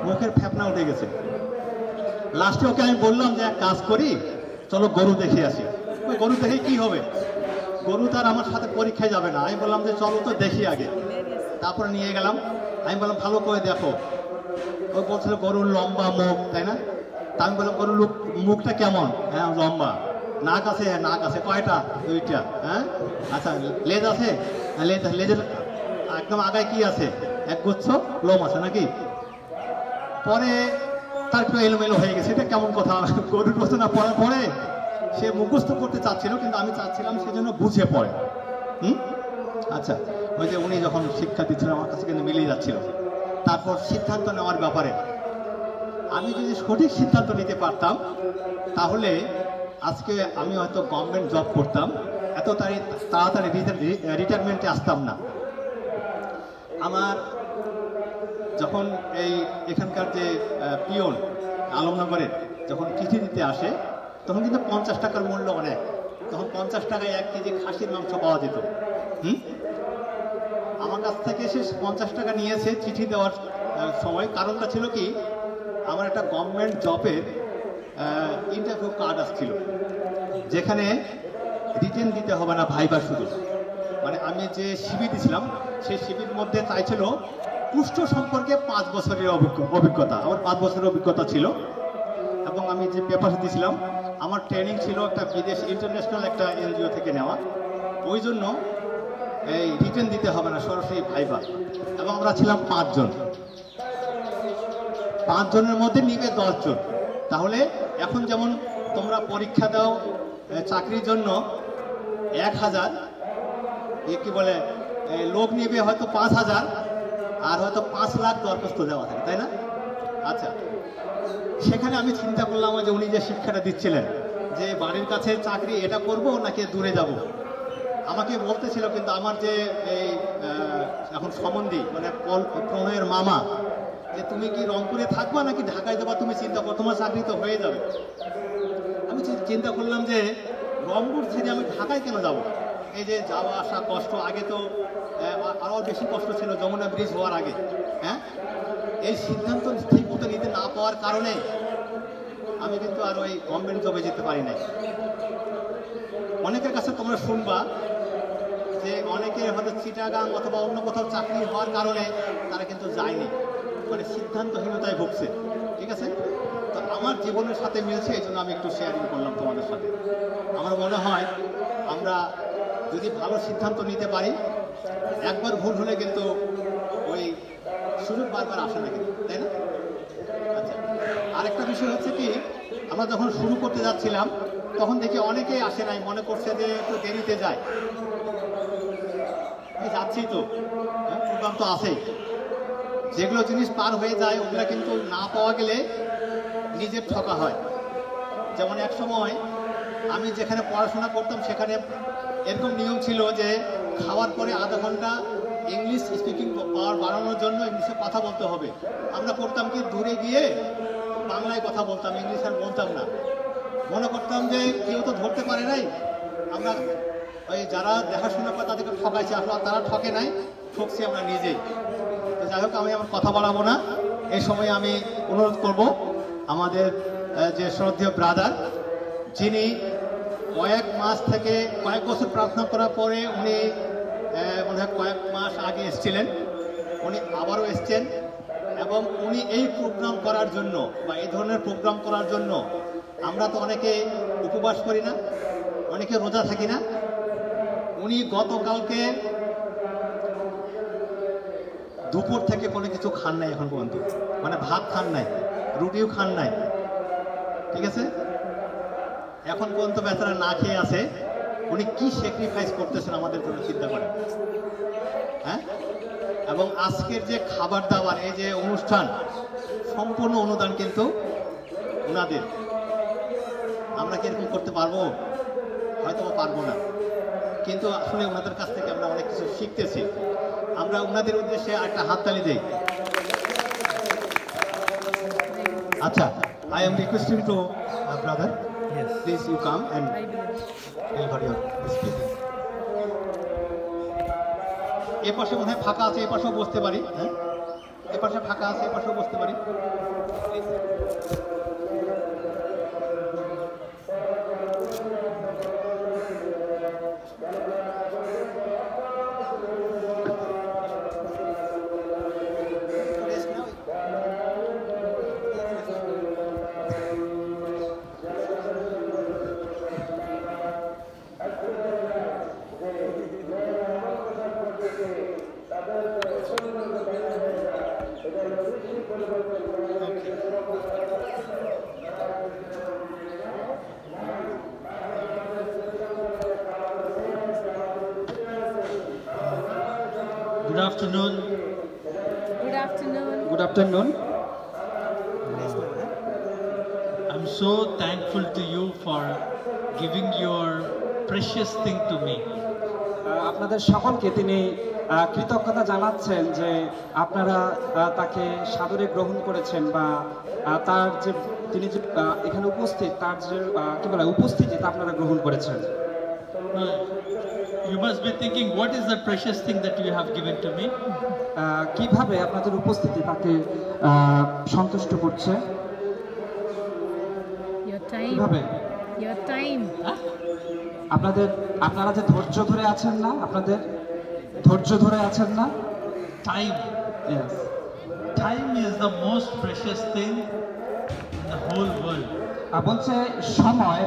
মুখের ফ্যাপনা উঠে গেছে। লাস্টে ওকে আমি বললাম যে এক কাজ করি, চলো গরু দেখে আসি। ওই গরু দেখে কি হবে, গরু তার আমার সাথে পরীক্ষায় যাবে না। আমি বললাম যে চলো তো দেখি আগে, তারপরে নিয়ে গেলাম। আমি বললাম ভালো করে দেখো। ও বলছিল গরুর লম্বা মুখ, তাই না? তা আমি বললাম গরুর মুখটা কেমন? হ্যাঁ লম্বা। নাক আছে? হ্যাঁ নাক আছে। কয়টা? 2টা। হ্যাঁ আচ্ছা, লেজ আছে? হ্যাঁ লেজ আছে। লেজের একদম আগায় কি আছে? একগুচ্ছ লোম আছে নাকি? পরে তার একটু এলোমেলো হয়ে গেছে, এটা কেমন কথা? গরুর রচনা পড়ার পরে সে মুখস্থ করতে চাচ্ছিল, কিন্তু আমি চাচ্ছিলাম সেজন্য বুঝে পড়ে। আচ্ছা, ওই যে উনি যখন শিক্ষা দিচ্ছিলেন আমার কাছে কিন্তু মিলিয়ে যাচ্ছিল। তারপর সিদ্ধান্ত নেওয়ার ব্যাপারে আমি যদি সঠিক সিদ্ধান্ত নিতে পারতাম তাহলে আজকে আমি হয়তো গভর্নমেন্ট জব করতাম, এত তাড়াতাড়ি রিটায়ারমেন্টে আসতাম না। আমার যখন এখানকার যে পিওন আলমনগরের যখন চিঠি দিতে আসে তখন কিন্তু 50 টাকার মূল্য অনেক, তখন 50 টাকায় 1 কেজি খাসির মাংস পাওয়া যেত। আমার কাছ থেকে সে 50 টাকা নিয়েছে চিঠি দেওয়ার সময়। কারণটা ছিল কি, আমার একটা গভর্নমেন্ট জবের ইন্টারভিউ কার্ড আসছিল, যেখানে রিটেন দিতে হবে না, ভাইবা শুধু। মানে আমি যে সিবি দিছিলাম সেই সিবির মধ্যে চাইছিল কুষ্ঠ সম্পর্কে 5 বছরের অভিজ্ঞতা। আমার 5 বছরের অভিজ্ঞতা ছিল, এবং আমি যে পেপার দিয়েছিলাম আমার ট্রেনিং ছিল একটা বিদেশ ইন্টারন্যাশনাল একটা এনজিও থেকে নেওয়া। ওই জন্য এই রিটেন দিতে হবে না, সরাসরি ভাইবা। এবং আমরা ছিলাম 5 জন, 5 জনের মধ্যে নিবে 10 জন। তাহলে এখন যেমন তোমরা পরীক্ষা দাও চাকরির জন্য 1000, কি বলে লোক নেবে হয়তো 5,000 আর হয়তো 5 লাখ দরখাস্ত দেওয়া থাকে, তাই না? আচ্ছা, সেখানে আমি চিন্তা করলাম যে উনি যে শিক্ষাটা দিচ্ছিলেন যে বাড়ির কাছে চাকরি এটা করব নাকি দূরে যাব, আমাকে বলতেছিল কিন্তু আমার যে এই এখন সম্বন্ধী মানে প্রণয়ের মামা, যে তুমি কি রংপুরে থাকবা নাকি ঢাকায় যাবা, তুমি চিন্তা করো, তোমার চাকরি তো হয়ে যাবে। আমি চিন্তা করলাম যে রংপুর ছেড়ে আমি ঢাকায় কেন যাব, এই যে যাওয়া আসা কষ্ট, আগে তো আরও বেশি কষ্ট ছিল যমুনা ব্রিজ হওয়ার আগে। হ্যাঁ, এই সিদ্ধান্ত ঠিক মতো নিতে না পাওয়ার কারণে আমি কিন্তু আর ওই গভর্নমেন্ট জবে যেতে পারি নাই। অনেকের কাছে তোমরা শুনবা যে অনেকে হয়তো চিটাগাং অথবা অন্য কোথাও চাকরি হওয়ার কারণে তারা কিন্তু যায়নি, মানে সিদ্ধান্তহীনতায় ভুগছে। ঠিক আছে, তো আমার জীবনের সাথে মিলছে, এই জন্য আমি একটু শেয়ারিং করলাম তোমাদের সাথে। আমার মনে হয় আমরা যদি ভালো সিদ্ধান্ত নিতে পারি, একবার ভুল হলে কিন্তু ওই সুযোগ বারবার আসে না কিন্তু, তাই না? আচ্ছা, আরেকটা বিষয় হচ্ছে কি, আমরা যখন শুরু করতে যাচ্ছিলাম তখন দেখি অনেকেই আসে নাই, মনে করছে যে একটু দেরিতে যায়। আমি যাচ্ছি তো, প্রোগ্রাম তো আছেই, যেগুলো জিনিস পার হয়ে যায় ওগুলো কিন্তু না পাওয়া গেলে নিজের ঠকা হয়। যেমন এক সময় আমি যেখানে পড়াশোনা করতাম সেখানে এরকম নিয়ম ছিল যে খাওয়ার পরে আধা ঘন্টা ইংলিশ স্পিকিং পাওয়ার বাড়ানোর জন্য ইংলিশে কথা বলতে হবে। আমরা করতাম কি, দূরে গিয়ে বাংলায় কথা বলতাম, ইংলিশ আর বলতাম না। মনে করতাম যে কেউ তো ধরতে পারে নাই, আমরা ওই যারা দেখাশোনা করে তাদেরকে ঠকাইছি, আসলে তারা ঠকে নাই, ঠকছি আমরা নিজেই। তো যাই হোক, আমি আমার কথা বাড়াবো না। এই সময় আমি অনুরোধ করব আমাদের যে শ্রদ্ধেয় ব্রাদার, যিনি কয়েক মাস থেকে কয়েক বছর প্রার্থনা করার পরে উনি মনে হয় কয়েক মাস আগে এসেছিলেন, উনি আবারও এসছেন এবং উনি এই প্রোগ্রাম করার জন্য বা এই ধরনের প্রোগ্রাম করার জন্য, আমরা তো অনেকে উপবাস করি না, অনেকে রোজা থাকি না, উনি গতকালকে দুপুর থেকে কোনো কিছু খান নাই এখন পর্যন্ত, মানে ভাত খান নাই, রুটিও খান নাই। ঠিক আছে, এখন পর্যন্ত বেচারা না খেয়ে আছে। উনি কি স্যাক্রিফাইস করতেছেন আমাদের জন্য চিন্তা করেন। হ্যাঁ, এবং আজকের যে খাবার দাবার, এই যে অনুষ্ঠান, সম্পূর্ণ অনুদান কিন্তু ওনাদের। আমরা কি এরকম করতে পারবো? হয়তো পারবো না, কিন্তু আসলে ওনাদের কাছ থেকে আমরা অনেক কিছু শিখতেছি। আমরা ওনাদের উদ্দেশ্যে একটা হাততালি দেই। আচ্ছা, I am requesting to brother, yes, please you come and deliver your speech. এ পাশে মনে হয় ফাঁকা আছে, এ পাশেও বসতে পারি। হ্যাঁ, এ পাশে ফাঁকা আছে, এ পাশেও বসতে পারি। Good afternoon. Good afternoon. Good afternoon. I'm so thankful to you for giving your precious thing to me. আপনাদের সকলকে তিনি কৃতজ্ঞতা জানাচ্ছেন যে আপনারা তাকে সাদরে গ্রহণ করেছেন বা তার যে তিনি যে এখানে উপস্থিত, তার যে কি বলে উপস্থিতি তা আপনারা গ্রহণ করেছেন। You must be thinking, what is the precious thing that you have given to me? কিভাবে আপনাদের উপস্থিতি তাকে সন্তুষ্ট করছে? Your time. কিভাবে? Your time. আপনারা যে ধৈর্য ধরে আছেন না, আপনাদের ধৈর্য ধরে আছেন না? Time. Yes. Time is the most precious thing in the whole world. বলছে সময়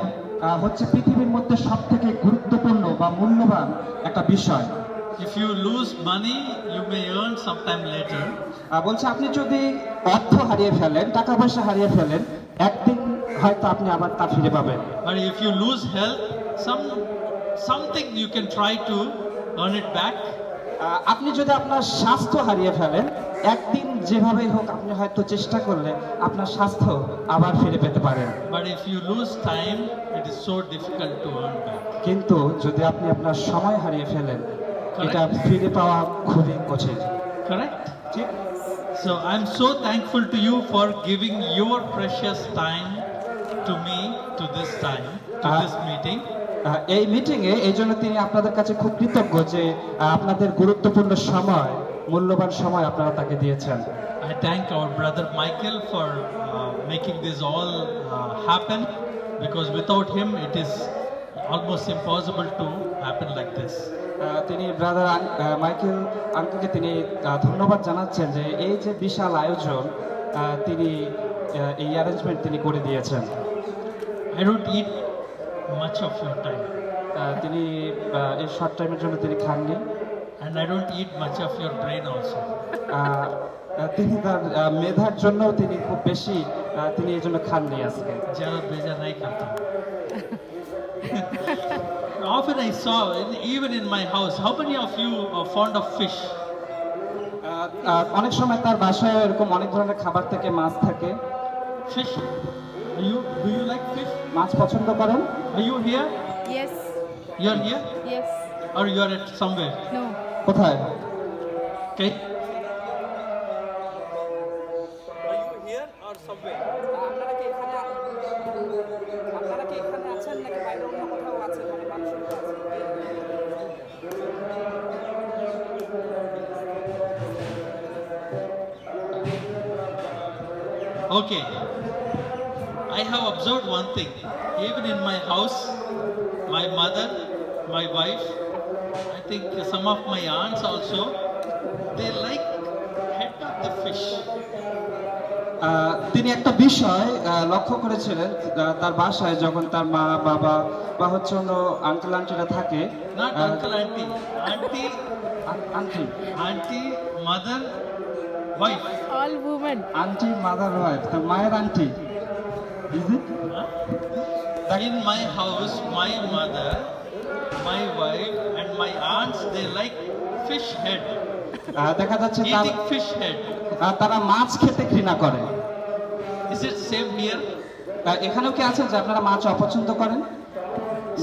হচ্ছে পৃথিবীর মধ্যে সবথেকে গুরুত্বপূর্ণ বা মূল্যবান একটা বিষয়। If you lose money, you may earn sometime later. বলছে আপনি যদি অর্থ হারিয়ে ফেলেন, টাকা পয়সা হারিয়ে ফেলেন, একদিন হয়তো আপনি আবার তা ফিরে পাবেন। But if you lose health, something you can try to earn it back. আপনি যদি আপনার স্বাস্থ্য হারিয়ে ফেলেন, একদিন যেভাবেই হোক আপনি হয়তো চেষ্টা করলে আপনার স্বাস্থ্য আবার ফিরে পেতে পারেন। But if you lose time, it is so difficult to earn back. কিন্তু যদি আপনি আপনার সময় হারিয়ে ফেলেন, Correct. এটা ফিরে পাওয়া খুবই কঠিন। Correct? ঠিক? So I'm so thankful to you for giving your precious time to me, to this time, to this meeting. এই মিটিংয়ে এই জন্য তিনি আপনাদের কাছে খুব কৃতজ্ঞ যে আপনাদের গুরুত্বপূর্ণ সময়, মূল্যবান সময় আপনারা তাকে দিয়েছেন। I thank our brother Michael for making this all happen, because without him it is almost impossible to happen like this. তিনি ব্রাদার মাইকেল আঙ্কেলকে তিনি ধন্যবাদ জানাচ্ছেন যে এই যে বিশাল আয়োজন তিনি এই অ্যারেঞ্জমেন্ট তিনি করে দিয়েছেন। I don't eat much of your time, তিনি এই শর্ট টাইমের জন্য তিনি খাননি, and I don't eat much of your brain also. তিনি তার মেধার জন্য তিনি খুব বেশি তিনি এই জন্য খাননি আজকে। ज़्यादा बेजा नहीं करता हूँ। Often I saw, even in my house, how many of you are fond of fish? অনেক সময় তার বাসায় এরকম অনেক ধরনের খাবার থেকে মাছ থাকে। Fish? Do you like fish? মাছ পছন্দ করেন? Are you here? Yes. You are here? Yes. Or you are at somewhere? No. কোথায়? Okay. Are you here or somewhere? আপনারা কি এখানে আছেন নাকি বাইরে অন্য কোথাও আছেন, মানে মানুষের কাছে? Okay. I have observed one thing. Even in my house, my mother, my wife, I think some of my aunts also, they like head of the fish. তিনি একটা বিষয় লক্ষ্য করেছিলেন তার বাসায় যখন তার মা বাবা বা হচ্ছে অন্য আঙ্কেল আন্টিরা থাকে। Not uncle, auntie. Aunty Auntie, mother, wife. All women. Aunty mother wife, তার মায়ের aunty. Is it? In my house, my mother, my wife, and my aunts, they like fish head. দেখা যাচ্ছে Eating fish head. তারা মাছ খেতে ঘৃণা করে। Is it same here? এখানেও কি আছে যে আপনারা মাছ অপছন্দ করেন?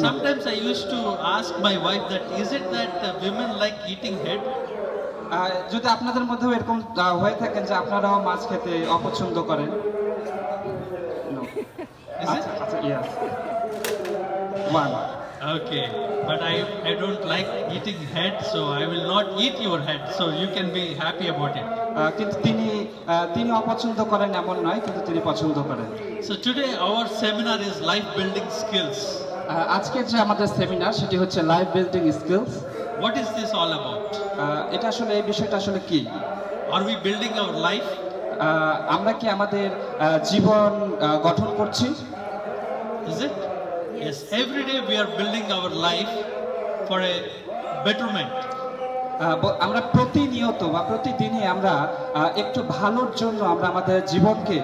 Sometimes I used to ask my wife that, is it that women like eating head? যদি আপনাদের মধ্যেও এরকম হয়ে থাকেন যে আপনারাও মাছ খেতে অপছন্দ করেন? No. Is it? আচ্ছা, yes. One. Okay, but I don't like eating head, so I will not eat your head, so you can be happy about it. কিন্তু তিনি অপছন্দ করেন এমন নয়, কিন্তু তিনি পছন্দ করেন। So today our seminar is life building skills. আজকের যে আমাদের সেমিনার সেটি হচ্ছে life building skills. What is this all about? এটা আসলে এই বিষয়টা আসলে কি? Are we building our life? আমরা কি আমাদের জীবন গঠন করছি? Is it? Yes. Every day we are building our life for a betterment. আমরা প্রতিনিয়ত বা প্রতিদিনই আমরা একটু ভালোর জন্য আমরা আমাদের জীবনকে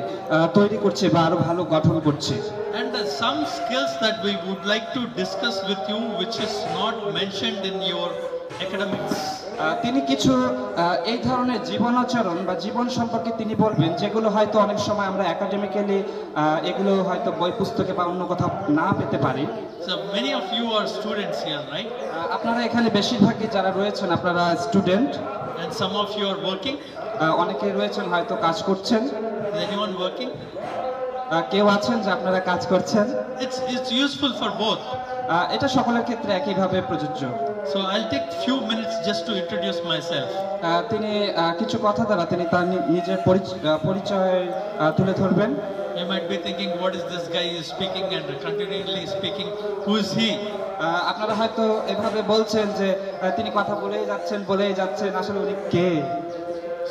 তৈরি করছি বা আরো ভালো গঠন করছি। And some skills that we would like to discuss with you, which is not mentioned in your academics. তিনি কিছু এই ধরনের জীবনাচরণ বা জীবন সম্পর্কে তিনি বলবেন যেগুলো হয়তো অনেক সময় আমরা একাডেমিক্যালি এগুলো হয়তো বই পুস্তকে বা অন্য কোথাও না পেতে পারি। So many of you are students here, right? আপনারা এখানে বেশিরভাগই যারা রয়েছেন আপনারা student. And some of you are working. অনেকেই রয়েছেন হয়তো কাজ করছেন। Is anyone working? কেউ আছেন যে আপনারা কাজ করছেন? It's useful for both. এটা সকলের ক্ষেত্রে একইভাবে প্রযোজ্য। So I'll take few minutes just to introduce myself. তিনি কিছু কথা দ্বারা তিনি তার নিজের পরিচয় তুলে ধরবেন। You might be thinking, what is this guy is speaking and continually speaking? Who is he? আপনারা হয়তো এভাবে বলছেন যে তিনি কথা বলেই যাচ্ছেন, আসলে উনি কে?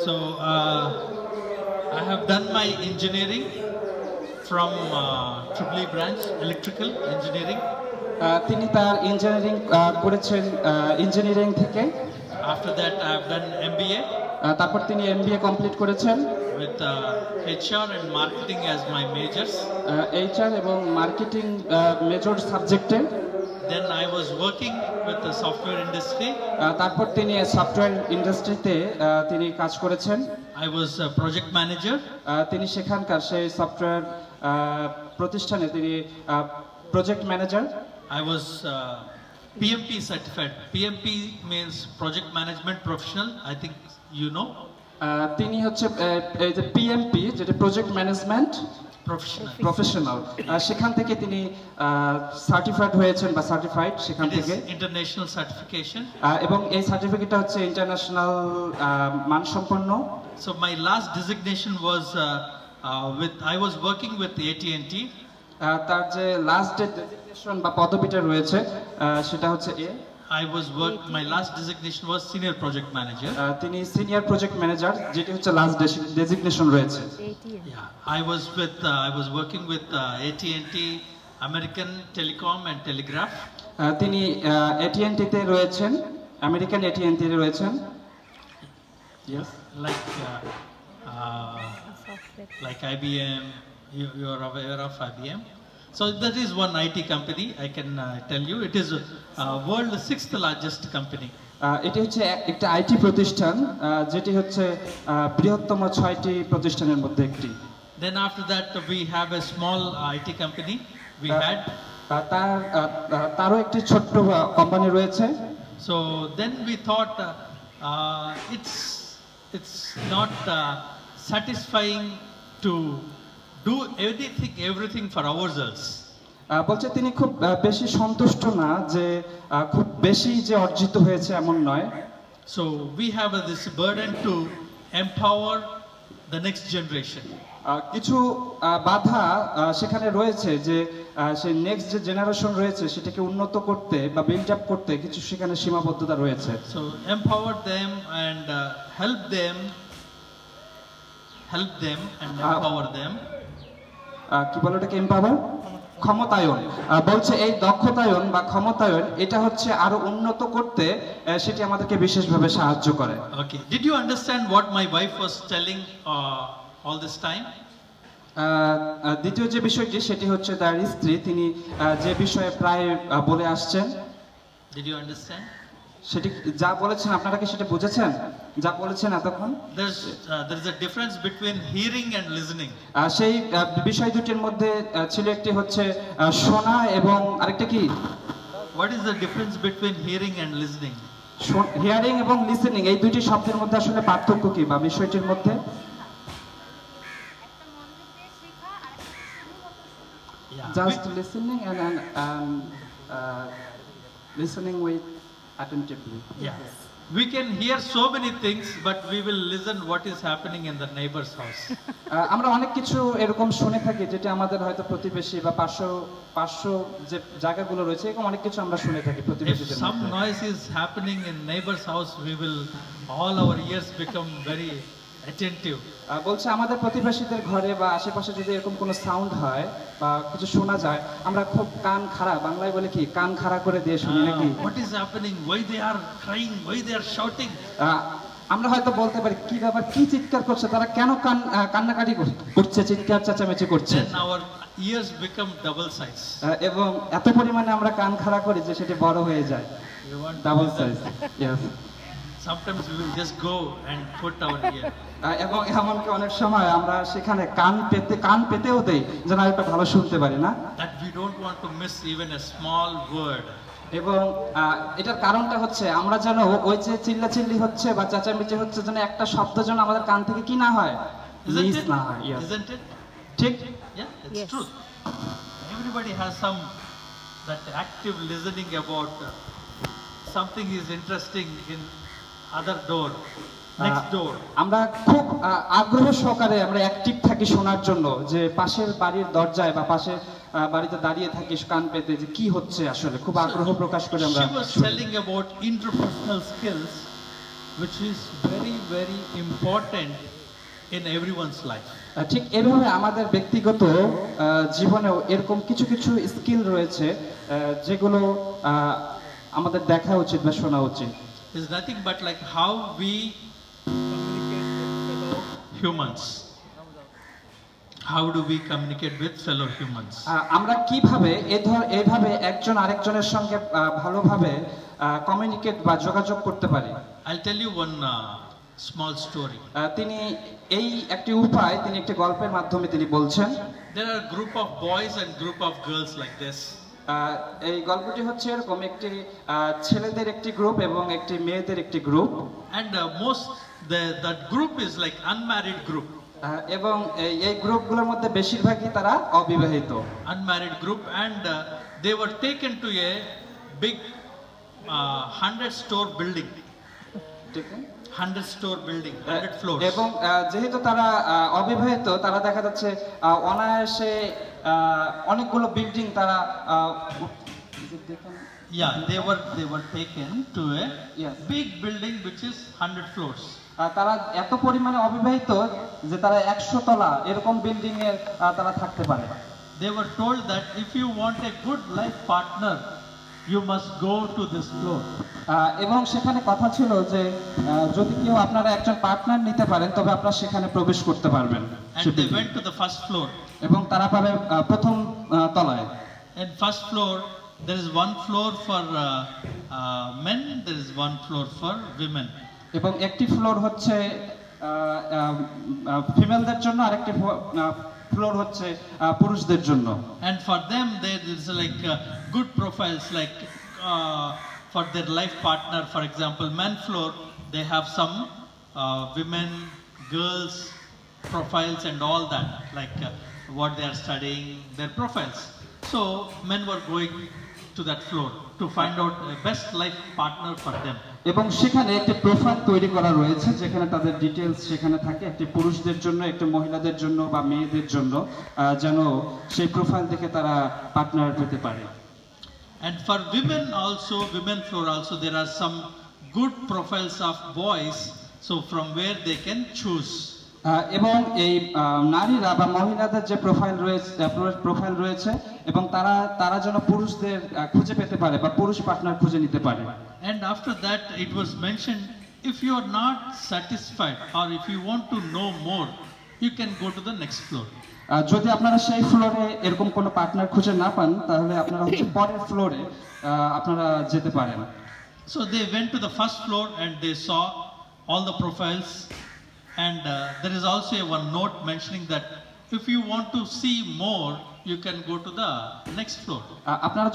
So I have done my engineering from EEE branch, electrical engineering. তিনি তার ইঞ্জিনিয়ারিং করেছেন ইঞ্জিনিয়ারিং থেকে। After that I have done MBA. তারপর তিনি MBA কমপ্লিট করেছেন with HR and marketing as my majors. HR এবং মার্কেটিং মেজর সাবজেক্টে। Then I was working with the software industry. তারপর তিনি সফটওয়্যার ইন্ডাস্ট্রিতে তিনি কাজ করেছেন। I was a project manager. তিনি সেখানকার সেই সফটওয়্যার প্রতিষ্ঠানে তিনি project manager. I was PMP certified. PMP means project management professional. I think you know. তিনি হচ্ছে এই যে পিএমপি যেটা প্রজেক্ট ম্যানেজমেন্ট প্রফেশনাল, সেখান থেকে তিনি সার্টিফাইড হয়েছেন বা সার্টিফাইড সেখান থেকে, ইন্টারন্যাশনাল সার্টিফিকেশন, এবং এই সার্টিফিকেটটা হচ্ছে ইন্টারন্যাশনাল মানসম্পন্ন। So my last designation was I was working with AT&T. তার যে লাস্ট ডেজিগনেশন বা পদবিটা রয়েছে সেটা হচ্ছে my last designation was senior project manager. তিনি সিনিয়র প্রজেক্ট ম্যানেজার, যেটি হচ্ছে লাস্ট ডেজিগনেশন রয়েছে। Yeah, I was working with AT&T, American Telecom and Telegraph. তিনি AT&T তে রয়েছেন, আমেরিকান AT&T তে রয়েছেন। Yes. Like IBM, you are aware of IBM. So that is one IT company, I can tell you. It is world's 6th largest company. এটি হচ্ছে একটা আইটি প্রতিষ্ঠান, যেটি হচ্ছে বৃহত্তম 6টি প্রতিষ্ঠানের মধ্যে একটি। Then after that we have a small IT company we had. তারও একটি ছোট্ট কোম্পানি রয়েছে। So then we thought it's not satisfying to do everything for ourselves. বলছে তিনি খুব বেশি সন্তুষ্ট না, যে খুব বেশি যে অর্জিত হয়েছে এমন নয়। So we have this burden to empower the next generation. কিছু বাধা সেখানে রয়েছে, যে সেই নেক্সট যে জেনারেশন রয়েছে সেটাকে উন্নত করতে বা বিল্ড আপ করতে কিছু সেখানে সীমাবদ্ধতা রয়েছে। So empower them and help them and empower them. কি বলে এটাকে? এমপাওয়ার, ক্ষমতায়ন। বলছে এই দক্ষতায়ন বা ক্ষমতায়ন এটা হচ্ছে আরো উন্নত করতে, সেটি আমাদেরকে বিশেষভাবে সাহায্য করে। Okay, did you understand what my wife was telling all this time? দ্বিতীয় যে বিষয়টি সেটি হচ্ছে তার স্ত্রী, তিনি যে বিষয়ে প্রায় বলে আসছেন। Did you understand? সেটি যা বলেছেন আপনারা কি সেটা বুঝেছেন যা বলেছেন এতক্ষণ? There is a difference between hearing and listening. সেই বিষয় দুটির মধ্যে ছিল একটি হচ্ছে শোনা এবং আরেকটা কি? What is the difference between hearing and listening? Hearing এবং লিসেনিং, এই দুটি শব্দের মধ্যে আসলে পার্থক্য কি বা বিষয়টির মধ্যে? Just listening and listening with attentively. Yes. We can hear so many things, but we will listen what is happening in the neighbor's house. আমরা অনেক কিছু এরকম শুনে থাকি যেটা আমাদের হয়তো প্রতিবেশী বা পার্শ্ব যে জায়গাগুলো রয়েছে, এরকম অনেক কিছু আমরা শুনে থাকি প্রতিবেশীদের মধ্যে। If some noise is happening in neighbor's house, we will all our ears become very attentive. বলছে আমাদের প্রতিবেশীদের ঘরে বা আশেপাশে যদি এরকম কোনো সাউন্ড হয় বা কিছু শোনা যায়, আমরা খুব কান খাড়া, বাংলায় বলে কি কান খাড়া করে দিয়ে শুনি নাকি? What is happening? Why they are crying? Why they are shouting? আমরা হয়তো বলতে পারি কি ব্যাপার, কি চিৎকার করছে তারা, কেন কান্নাকাটি করছে, চিৎকার চেঁচামেচি করছে। Then our ears become double size. এবং এত পরিমাণে আমরা কান খাড়া করি যে সেটি বড় হয়ে যায়, double size. Yes. Sometimes we will just go and put our ear. এবং এমনকি অনেক সময় আমরা সেখানে কান পেতেও দেই যেন একটা ভালো শুনতে পারি না। That we don't want to miss even a small word. এবং এটার কারণটা হচ্ছে আমরা যেন ওই যে চিল্লাচিল্লি হচ্ছে বা চেঁচামেচি হচ্ছে যেন একটা শব্দ যেন আমাদের কান থেকে কি না হয়, মিস না হয়। Isn't it? ঠিক? Yeah, it's true. Everybody has some that active listening about something is interesting in other door, next door. আমরা খুব আগ্রহ সহকারে আমরা অ্যাক্টিভ থাকি শোনার জন্য, যে পাশের বাড়ির দরজায় বা পাশের বাড়িতে দাঁড়িয়ে থাকি কান পেতে যে কি হচ্ছে, আসলে খুব আগ্রহ প্রকাশ করে আমরা। She was telling about interpersonal skills, which is very, very important in everyone's life. ঠিক এভাবে আমাদের ব্যক্তিগত জীবনেও এরকম কিছু কিছু স্কিল রয়েছে যেগুলো আমাদের দেখা উচিত বা শোনা উচিত। Is nothing but like how we communicate with fellow humans. How do we communicate with fellow humans? আমরা কিভাবে এইভাবে একজন আরেকজনের সঙ্গে ভালোভাবে কমিউনিকেট বা যোগাযোগ করতে পারি? I'll tell you one small story. তিনি এই একটি উপায় তিনি একটি গল্পের মাধ্যমে তিনি বলছেন। There are a group of boys and group of girls like this. এই গল্পটি হচ্ছে এরকম একটি ছেলেদের একটি গ্রুপ এবং একটি মেয়েদের একটি group. And that group is like unmarried group. এবং এই গ্রুপগুলোর মধ্যে বেশিরভাগই তারা অবিবাহিত। Unmarried group, and they were taken to a big 100-store building. 100-store building, 100 floors. এবং যেহেতু তারা অবিবাহিত, তারা দেখা যাচ্ছে অনায়াসে অনেকগুলো বিল্ডিং তারা Yeah, they were taken to a big building which is 100 floors. তারা এত পরিমাণে অবিবাহিত যে তারা 100 তলা এরকম বিল্ডিং এর তারা থাকতে পারে। They were told that if you want a good life partner, you must go to this floor. এবং সেখানে কথা ছিল যে যদি কেউ আপনারা একজন পার্টনার নিতে পারেন তবে আপনারা সেখানে প্রবেশ করতে পারবেন। And they went to the first floor. এবং তারা পাবে প্রথম তলায়। In first floor there is one floor for men, there is one floor for women. এবং একটি ফ্লোর হচ্ছে ফিমেলদের জন্য, আরেকটি ফ্লোর হচ্ছে পুরুষদের জন্য। And for them there is like good profiles, like for their life partner. For example, men floor they have some women, girls profiles and all that, like what they are studying, their profiles. So men were going to that floor to find out a best life partner for them. এবং সেখানে একটি প্রোফাইল তৈরি করা রয়েছে যেখানে তাদের ডিটেইলস সেখানে থাকে, একটি পুরুষদের জন্য, একটি মহিলাদের জন্য বা মেয়েদের জন্য, যেন সেই প্রোফাইল দেখে তারা পার্টনার পেতে পারে। And for women also, women floor also, there are some good profiles of boys, so from where they can choose. এবং এই নারীরা বা মহিলাদের যে প্রোফাইল রয়েছে এবং তারা যেন পুরুষদের খুঁজে পেতে পারে বা পুরুষ পার্টনার খুঁজে নিতে পারে। And after that it was mentioned, if you are not satisfied or if you want to know more, you can go to the next floor. যদি আপনারা সেই ফ্লোরে এরকম কোনো পার্টনার খুঁজে না পান তাহলে আপনারা হচ্ছে পরের ফ্লোরে আপনারা যেতে পারেন। So they went to the first floor and they saw all the profiles, and there is also one note mentioning that if you want to see more, you can go to the next floor. আপনারা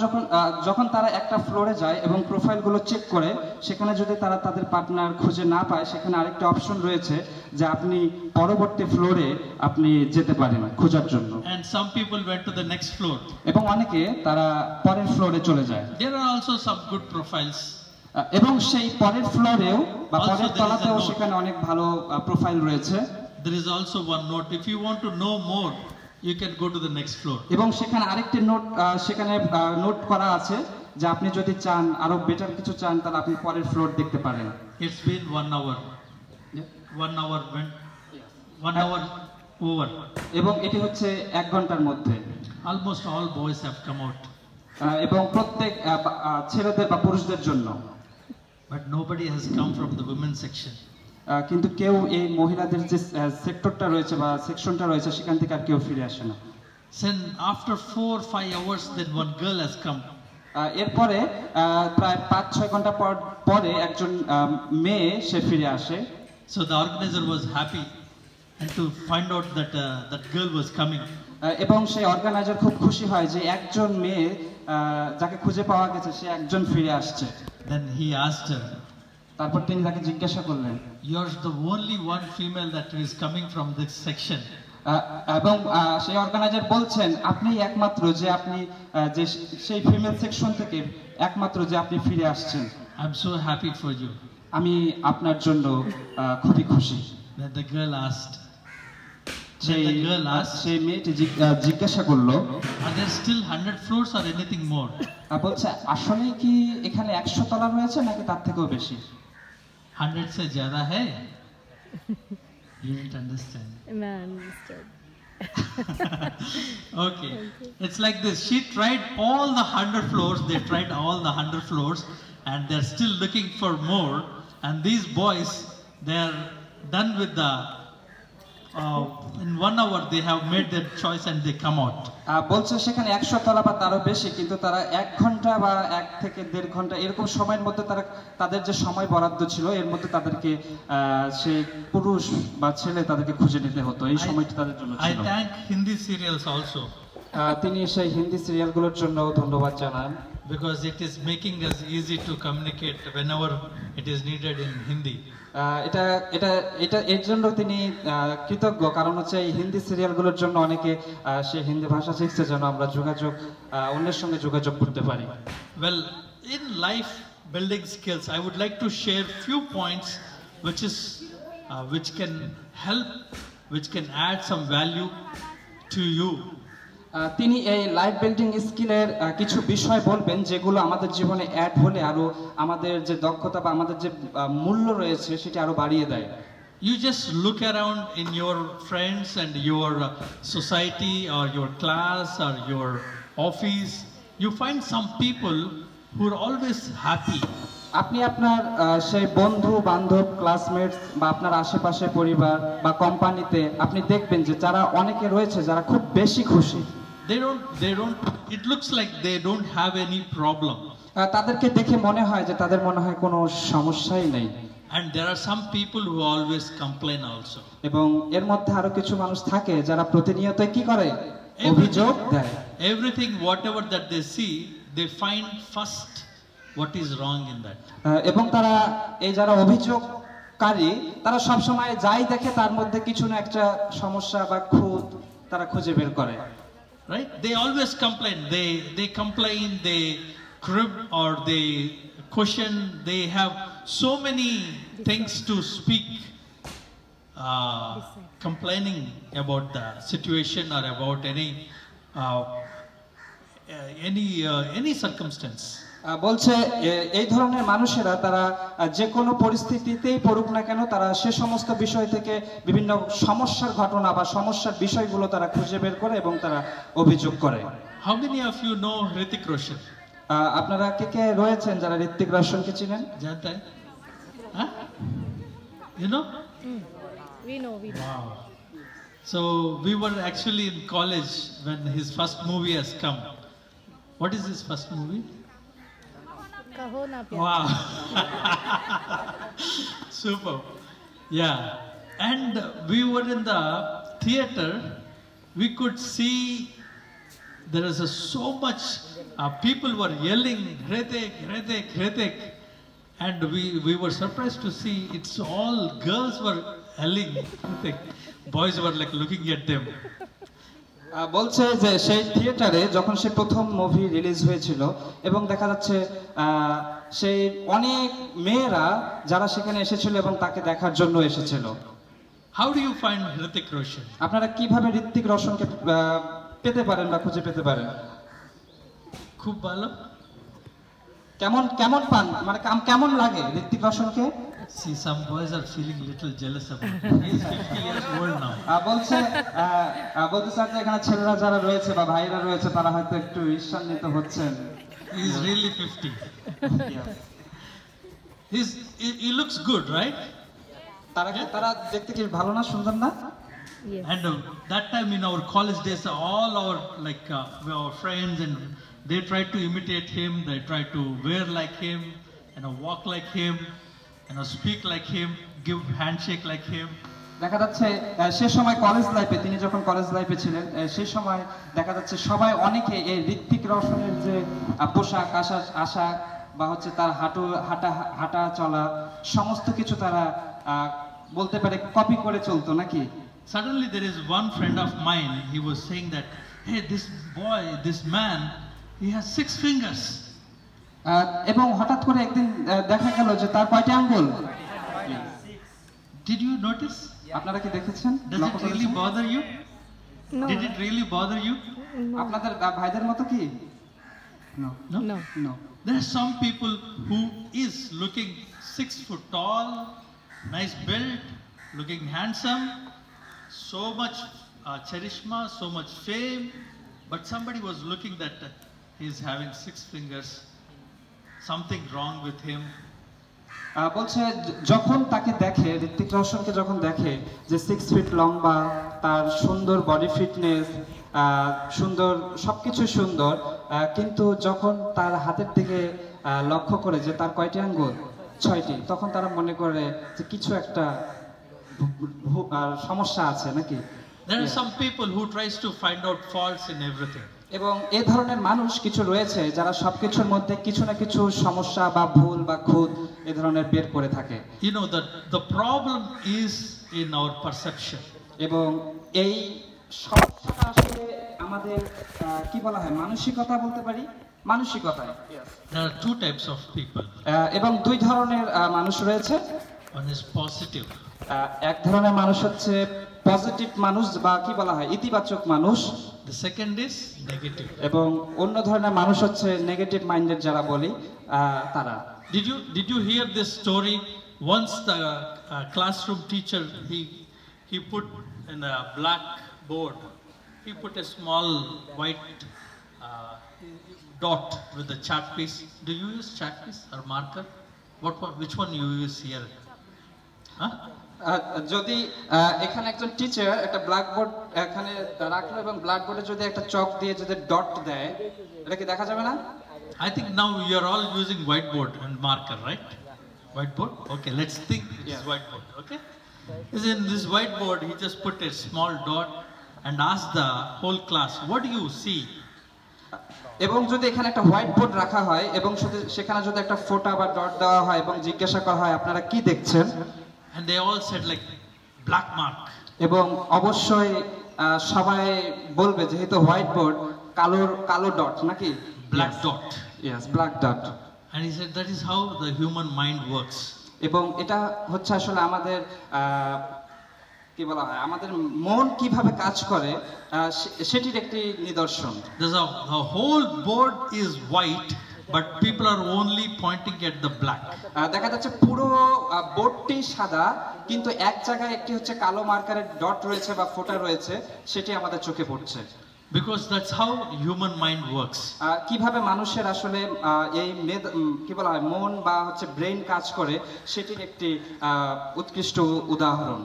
যখন তারা একটা ফ্লোরে যায় এবং প্রোফাইলগুলো চেক করে সেখানে যদি তারা তাদের পার্টনার খুঁজে না পায় সেখানে আরেকটা অপশন রয়েছে যে আপনি পরবর্তী ফ্লোরে আপনি যেতে পারেন খোঁজার জন্য। And some people went to the next floor. এবং অনেকে তারা পরের ফ্লোরে চলে যায়। There are also some good profiles. এবং সেই পরের ফ্লোরেও বা পরের তলাতেও সেখানে অনেক ভালো প্রোফাইল রয়েছে। There is also one note, if you want to know more, you can go to the next floor. এবং সেখানে আরেকটি সেখানে নোট করা আছে যে আপনি যদি চান আরো বেটার কিছু চান তাহলে আপনি পরের ফ্লোর দেখতে পারেন। It's been 1 hour. 1 hour went. 1 hour over. এবং এটি হচ্ছে 1 ঘন্টার মধ্যে। Almost all boys have come out. এবং প্রত্যেক ছেলেদের বা পুরুষদের জন্য। But nobody has come from the women's section. কিন্তু কেউ এই মহিলাদের যে সেক্টরটা রয়েছে বা সেকশনটা রয়েছে সেখান থেকে আর কেউ ফিরে আসে না। Then after 4-5 hours, then one girl has come. এরপরে প্রায় 5-6 ঘন্টা পরে একজন মেয়ে সে ফিরে আসে। So the organizer was happy and to find out that that girl was coming. এবং সেই অর্গানাইজার খুব খুশি হয় যে একজন মেয়ে যাকে খুঁজে পাওয়া গেছে সে একজন ফিরে আসছে। Then he asked her. তারপর তিনি তাকে জিজ্ঞাসা করলেন, "You're the only one female that is coming from this section." এবং সেই অর্গানাইজার বলছেন আপনি একমাত্র যে আপনি যে সেই ফিমেল সেকশন থেকে একমাত্র যে আপনি ফিরে আসছেন। I'm so happy for you. আমি আপনার জন্য খুবই খুশি। Then the girl asked. সেই মেয়েটি জিজ্ঞাসা করলো, "Are there still 100 floors or anything more?" বলছে আসলে কি এখানে 100 তলা রয়েছে নাকি তার থেকেও বেশি? 100 से ज़्यादा है? You didn't understand. No, I understood. Okay. It's like this. She tried all the 100 floors. They tried all the 100 floors, and they're still looking for more. And these boys, they are done with the in 1 hour they have made their choice and they come out. বলছে সেখানে 100 তলা বা তারও বেশি, কিন্তু তারা 1 ঘন্টা বা 1 থেকে 1.5 ঘন্টা এরকম সময়ের মধ্যে তারা তাদের যে সময় বরাদ্দ ছিল এর মধ্যে তাদেরকে সেই পুরুষ বা ছেলে তাদেরকে খুঁজে নিতে হতো। এই সময়টা তাদের জন্য I ছিল। thank Hindi serials also তিনি সেই হিন্দি সিরিয়ালগুলোর জন্য ধন্যবাদ জানান, because it is making us easy to communicate whenever it is needed in Hindi. এটা এটা এটা এর জন্য তিনি কৃতজ্ঞ, কারণ হচ্ছে এই হিন্দি সিরিয়ালগুলোর জন্য অনেকে সে হিন্দি ভাষা শিখছে যেন আমরা অন্যের সঙ্গে যোগাযোগ করতে পারি। Well, in life building skills, I would like to share few points which can help, which can add some value to you. তিনি এই লাইফ বিল্ডিং স্কিলের কিছু বিষয় বলবেন যেগুলো আমাদের জীবনে অ্যাড হলে আরো আমাদের যে দক্ষতা বা আমাদের যে মূল্য রয়েছে সেটা আরো বাড়িয়ে দেয়। You just look around in your friends and your society or your class or your office, you find some people who are always happy. আপনি আপনার সেই বন্ধু বান্ধব ক্লাসমেটস বা আপনার আশেপাশে পরিবার বা কোম্পানিতে আপনি দেখবেন যে যারা অনেকে রয়েছে যারা খুব বেশি খুশি। They don't, it looks like they don't have any problem. তাদেরকে দেখে মনে হয় যে তাদের মনে হয় কোনো সমস্যাই নেই। And there are some people who always complain also. এবং এর মধ্যে আরো কিছু মানুষ থাকে যারা প্রতিনিয়ত কি করে, অভিযোগ দেয়। Everything, whatever that they see, they find first what is wrong in that. এবং তারা এই যারা অভিযোগকারী তারা সব সময় যাই দেখে তার মধ্যে কিছু না একটা সমস্যা বা খুঁত তারা খুঁজে বের করে। Right? They always complain. They complain, they crib or they question. They have so many things to speak, complaining about the situation or about any circumstance. বলছে এই ধরনের মানুষেরা তারা যে কোনো পরিস্থিতিতেই পড়ুক না কেন তারা সে সমস্ত বিষয় থেকে বিভিন্ন সমস্যার ঘটনা বা সমস্যার বিষয়গুলো তারা খুঁজে বের করে এবং তারা অভিযোগ করে। How many of you know Hrithik Roshan? আপনারা কে কে রয়েছেন যারা ঋত্বিক রোশনকে চিনেন? Janta hai? Huh? You know? We know. Wow. So we were actually in college when his first movie has come. What is his first movie? Kaho na pyar. Wow. Super. Yeah. And we were in the theater. We could see there is so much people were yelling Hrithik, Hrithik, Hrithik. And we were surprised to see it's all girls were yelling Hrithik. Boys were like looking at them. বলছে যে সেই থিয়েটারে যখন সে প্রথম মুভি রিলিজ হয়েছিল এবং দেখা যাচ্ছে সেই অনেক মেয়েরা যারা সেখানে এসেছিল এবং তাকে দেখার জন্য এসেছিল। How do you find Hrithik Roshan? আপনারা কিভাবে ঋত্বিক রোশনকে পেতে পারেন বা খুঁজে পেতে পারেন? খুব ভালো। কেমন কেমন পান, মানে কেমন লাগে Hrithik রোশনকে? See, some boys are feeling little jealous about him. He's 50 years old now. বলছে স্যার যে এখানে ছেলেরা যারা রয়েছে বা ভাইরা রয়েছে তারা হয়তো একটু ঈর্ষান্বিত হচ্ছেন। He's really 50. He looks good, right? তারা দেখতে কি ভালো না, সুন্দর না? Yes. And that time in our college days, all our our friends and they tried to imitate him. They tried to wear like him, walk like him, speak like him, give handshake like him. দেখা যাচ্ছে সে সময় কলেজ লাইফে তিনি যখন কলেজ লাইফে ছিলেন সেই সময় দেখা যাচ্ছে সবাই অনেকে এই ঋত্বিক রোশনের যে পোশাক আশাক বা হচ্ছে তার হাঁটা চলা সমস্ত কিছু তারা বলতে পারে কপি করে চলতো নাকি? Suddenly there is one friend of mine, he was saying that, hey, this boy, this man, he has 6 fingers. এবং হঠাৎ করে একদিন দেখা গেল যে তার কয়টি আঙ্গুল? Did you notice? আপনারা কি দেখেছেন? Does it really bother you? No. Did it really bother you? আপনাদের ভাইদের মতো কি? No. No. No. There are some people who is looking 6 foot tall, nice build, looking handsome, so much charisma, so much fame, but somebody was looking that he's having 6 fingers, something wrong with him. বলছে যখন তাকে দেখে, ঋত্বিক রোশনকে যখন দেখে যে 6 ফিট লম্বা, তার সুন্দর বডি ফিটনেস, সুন্দর সবকিছু সুন্দর, কিন্তু যখন তার হাতের দিকে লক্ষ্য করে যে তার কয়টি আঙ্গুল, 6টি, তখন তারা মনে করে যে কিছু একটা সমস্যা আছে নাকি। There are some people who tries to find out faults in everything. এবং এই ধরনের মানুষ কিছু রয়েছে যারা সবকিছুর মধ্যে কিছু না কিছু সমস্যা বা ভুল বা খুঁত এই ধরনের বের করে থাকে। You know that the problem is in our perception. এবং এই সমস্যাটা আসলে আমাদের কি বলা হয়, মানসিকতা বলতে পারি, মানসিকতায়। There are two types of people. এবং দুই ধরনের মানুষ রয়েছে। One is positive. এক ধরনের মানুষ হচ্ছে পজিটিভ মানুষ বা কি বলা হয়, ইতিবাচক মানুষ। The second is negative. এবং অন্য ধরনের মানুষ হচ্ছে নেগেটিভ মাইন্ডেড যারা বলি তারা। Did you hear this story? Once the classroom teacher he put in a black board, he put a small white dot with the chalk piece. Do you use chalk piece or marker? Which one you use here? Huh? যদি এখানে একজন টিচার একটা ব্ল্যাকবোর্ড এখানে রাখলো এবং ব্ল্যাকবোর্ডে যদি একটা চক দিয়ে যদি ডট দেয়, এটা কি দেখা যাবে না? I think now you are all using whiteboard and marker, right? Whiteboard? Okay, let's think it's whiteboard, okay? Is in this whiteboard, he just put a small dot and asked the whole class, what do you see? এবং যদি এখানে একটা হোয়াইট বোর্ড রাখা হয় এবং সেখানে যদি একটা ফোঁটা বা ডট দেওয়া হয় এবং জিজ্ঞাসা করা হয় আপনারা কি দেখছেন, and they all said like black mark. এবং অবশ্যই সবাই বলবে যেহেতু হোয়াইট বোর্ড, কালো ডট নাকি, black dot. Yes, black dot. And he said that is how the human mind works. এবং এটা হচ্ছে আসলে আমাদের কি বলা হয়, আমাদের মন কিভাবে কাজ করে সেটির একটি নিদর্শন। The whole board is white, but people are only pointing at the black. দেখা যাচ্ছে পুরো বোর্ডটি সাদা, কিন্তু এক জায়গায় একটি হচ্ছে কালো মার্কারের ডট রয়েছে বা ফোঁটা রয়েছে, সেটি আমাদের চোখে পড়ছে। Because that's how human mind works. কিভাবে মানুষের আসলে এই কি বলা হয় মন বা হচ্ছে ব্রেন কাজ করে সেটির একটি উৎকৃষ্ট উদাহরণ।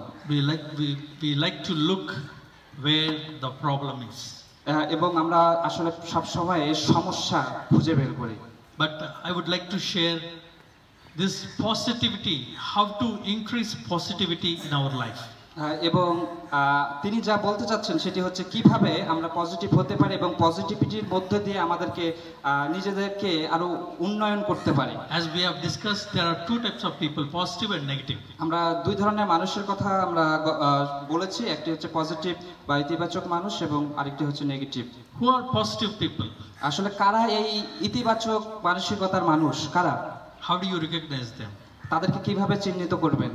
We like to look where the problem is. এবং আমরা আসলে সব সময় এই সমস্যা খুঁজে বের করি। But I would like to share this positivity, how to increase positivity in our life. এবং তিনি যা বলতে চাচ্ছেন সেটি হচ্ছে কিভাবে আমরা পজিটিভ হতে পারি এবং পজিটিভিটির মধ্যে দিয়ে আমাদেরকে নিজেদেরকে আরো উন্নয়ন করতে পারি। As we have discussed, there are two types of people, positive and negative. আমরা দুই ধরনের মানুষের কথা আমরা বলেছি, একটি হচ্ছে পজিটিভ বা ইতিবাচক মানুষ এবং আরেকটি হচ্ছে negative. Who are positive people? আসলে কারা এই ইতিবাচক মানসিকতার মানুষ, কারা? How do you recognize them? তাদেরকে কিভাবে চিহ্নিত করবেন?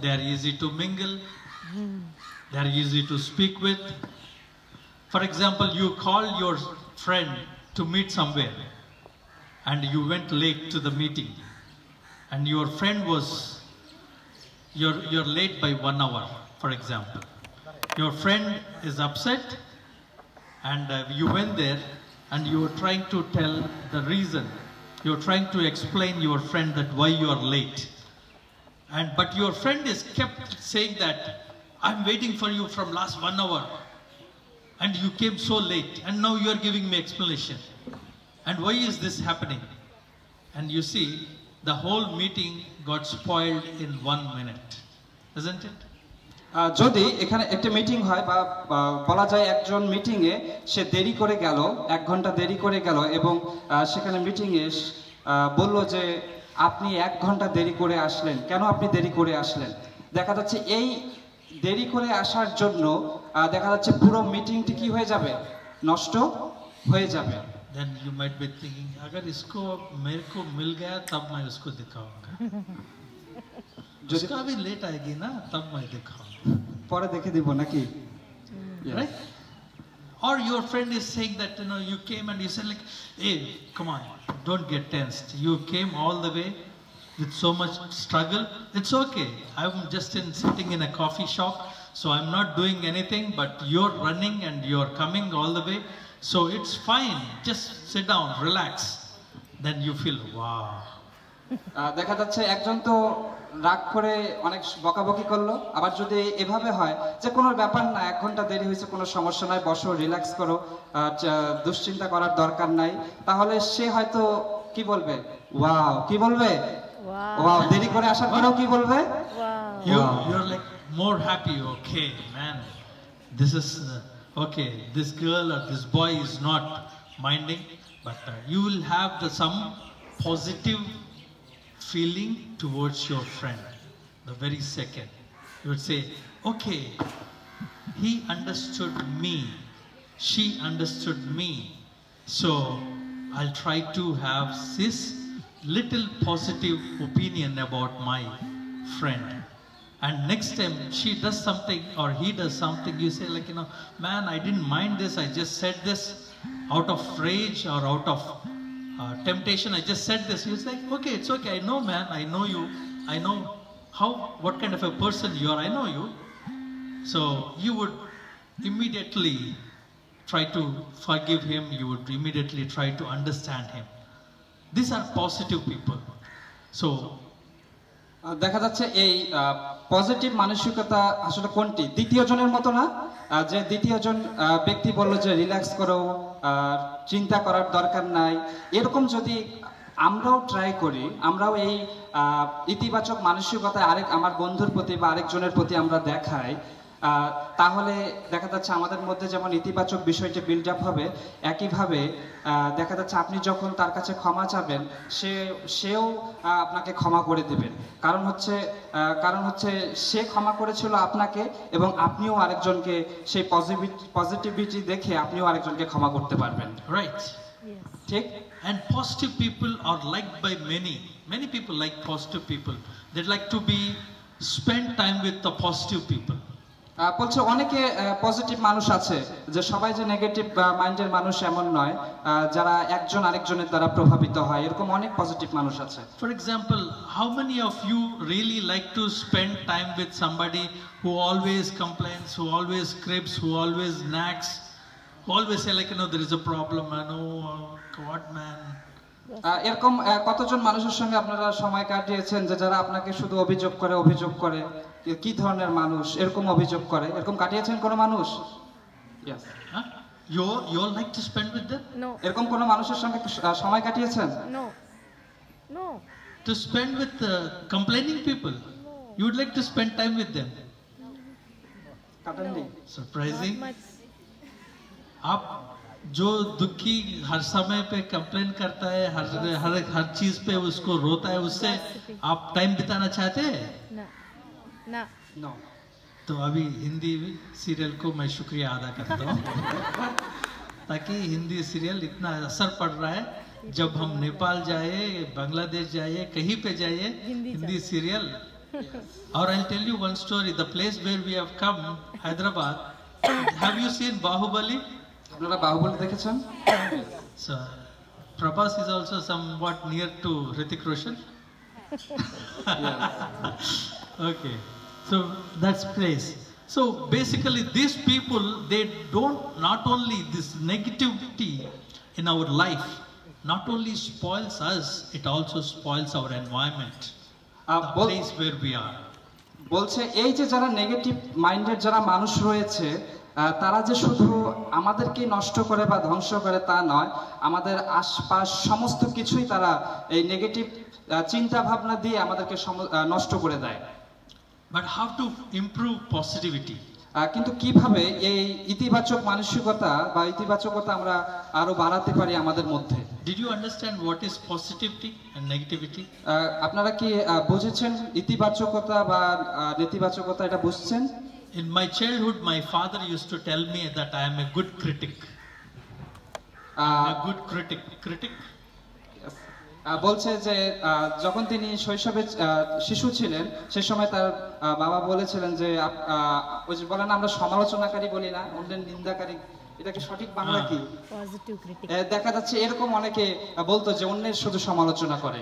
They are easy to mingle. They are easy to speak with. For example, you call your friend to meet somewhere and you went late to the meeting and your friend was, you're late by 1 hour, for example. Your friend is upset and you went there and you were trying to tell the reason. You're trying to explain your friend that why you are late. But your friend is kept saying that I'm waiting for you from last 1 hour and you came so late and now you are giving me explanation. And why is this happening? And you see, the whole meeting got spoiled in 1 minute, isn't it? যদি এখানে একটা মিটিং হয় বা বলা যায় একজন মিটিংয়ে সে দেরি করে গেল, 1 ঘন্টা দেরি করে গেল এবং সেখানে মিটিংয়ে বলল যে আপনি 1 ঘন্টা দেরি করে আসলেন, কেন আপনি দেরি করে আসলেন? দেখা যাচ্ছে এই দেরি করে আসার জন্য দেখা যাচ্ছে পুরো মিটিংটি কি হয়ে যাবে, নষ্ট হয়ে যাবে। Then you might be thinking, अगर इसको मेरे को मिल गया तब मैं उसको दिखाऊंगा। उसका भी लेट आएगी ना तब मैं दिखाऊंगा। পরে দেখে দিব নাকি? Right? Or your friend is saying that you came and you said like, hey, come on, don't get tensed. You came all the way with so much struggle. It's okay. I'm just sitting in a coffee shop, so I'm not doing anything. But you're running and you're coming all the way, so it's fine. Just sit down, relax. then you feel, wow. দেখা যাচ্ছে একজন তো রাগ করে অনেক বকাবকি করলো, আবার যদি এভাবে হয় যে কোনো ব্যাপার না, 1 ঘন্টা দেরি হয়েছে, কোনো সমস্যা নাই, বসো, রিল্যাক্স করো, দুশ্চিন্তা করার দরকার নাই, তাহলে সে হয়তো কি বলবে, ওয়াও, কি বলবে, ওয়াও, দেরি করে আসার পরেও কি বলবে, You're like more happy. Okay, man, this is okay. This girl or this boy is not minding, but you will have some positive feeling towards your friend. The very second you would say, okay, he understood me, she understood me, so I'll try to have this little positive opinion about my friend. And next time she does something or he does something, you say like, man, I didn't mind this, I just said this out of rage or out of temptation, I just said this. You say, okay, it's okay, I know, man, I know you, I know what kind of a person you are, I know you. So you would immediately try to forgive him, you would immediately try to understand him. These are positive people. So দেখা যাচ্ছে এই পজিটিভ মানসিকতা আসলে কোনটি, দ্বিতীয় জনের মতো না, যে দ্বিতীয় জন ব্যক্তি বললো যে রিল্যাক্স করো, চিন্তা করার দরকার নাই, এরকম যদি আমরাও ট্রাই করি, আমরাও এই ইতিবাচক মানসিকতা আমার বন্ধুর প্রতি বা আরেকজনের প্রতি আমরা দেখাই, তাহলে দেখা যাচ্ছে আমাদের মধ্যে যেমন ইতিবাচক বিষয়টি বিল্ড আপ হবে, একইভাবে দেখা যাচ্ছে আপনি যখন তার কাছে ক্ষমা চাবেন, সেও আপনাকে ক্ষমা করে দেবেন। কারণ হচ্ছে সে ক্ষমা করেছিল আপনাকে, এবং আপনিও আরেকজনকে সেই পজিটিভিটি দেখে আপনিও আরেকজনকে ক্ষমা করতে পারবেন। right. ঠিক। And positive people are liked by many people like positive people. They like to be spend time with the positive people. বলছে অনেকে পজিটিভ মানুষ আছে, যে সবাই যে নেগেটিভ মাইন্ডের মানুষ এমন নয়, যারা একজন আরেকজনের দ্বারা প্রভাবিত হয়, এরকম অনেক পজিটিভ মানুষ আছে। For example, how many of you really like to spend time with somebody who always complains, who always cribs, who always nags, who always say like, there is a problem, I know, God, man. এরকম কতজন মানুষের সঙ্গে আপনারা সময় কাটিয়েছেন যে যারা আপনাকে শুধু অভিযোগ করে, কি ধরনের মানুষ, এরকম অভিযোগ করে, এরকম কাটিয়েছেন কোনো মানুষ? Yes. Huh? You all like to spend with them? No. এরকম কোনো মানুষের সঙ্গে সময় কাটিয়েছেন? No. No. To spend with complaining people? You would like to spend time with them? কাটেননি? Surprising. Not much. आप जो दुखी हर समय पे कंप्लेन करता है, हर चीज पे उसको रोता है, उससे आप टाइम बिताना चाहते हैं? No. No. No. तो अभी हिंदी सीरियल को मैं शुक्रिया अदा करता हूँ ताकि हिंदी सीरियल इतना असर पड़ रहा है, जब हम नेपाल जाए, बांग्लादेश जाए, कहीं पे जाए, हिंदी सीरियल। और I'll tell you one story, the place where we have come, Hyderabad, have you seen Bahubali? আপনারা বাহুবলী দেখেছেন? So Prabhas is also somewhat near to Hrithik Roshan. Okay, so that's place. So basically these people, they don't, not only this negativity in our life not only spoils us, it also spoils our environment, the place where we are. বলছে এই যে যারা নেগেটিভ মাইন্ডের যারা মানুষ রয়েছে, তারা যে শুধু আমাদেরকে নষ্ট করে বা ধ্বংস করে তা নয়, আমাদের আশপাশ সমস্ত কিছুই তারা এই নেগেটিভ চিন্তা ভাবনা দিয়ে আমাদেরকে নষ্ট করে দেয়। But how to improve positivity? কিন্তু কিভাবে এই ইতিবাচক মানসিকতা বা ইতিবাচকতা আমরা আরো বাড়াতে পারি আমাদের মধ্যে? Did you understand what is positivity and negativity? আপনারা কি বুঝেছেন ইতিবাচকতা বা নেতিবাচকতা, এটা বুঝছেন? In my childhood, my father used to tell me that I am a good critic. A good critic. বলছে যে যখন তিনি শৈশবে শিশু ছিলেন, সেই সময় তার বাবা বলেছিলেন যে ওই যে বলেন আমরা সমালোচনাকারী বলি না, অন্যের নিন্দাকারী, এটা কি সঠিক বাংলা কি? Positive critic. দেখা যাচ্ছে এরকম অনেকে বলতো যে অন্যের শুধু সমালোচনা করে।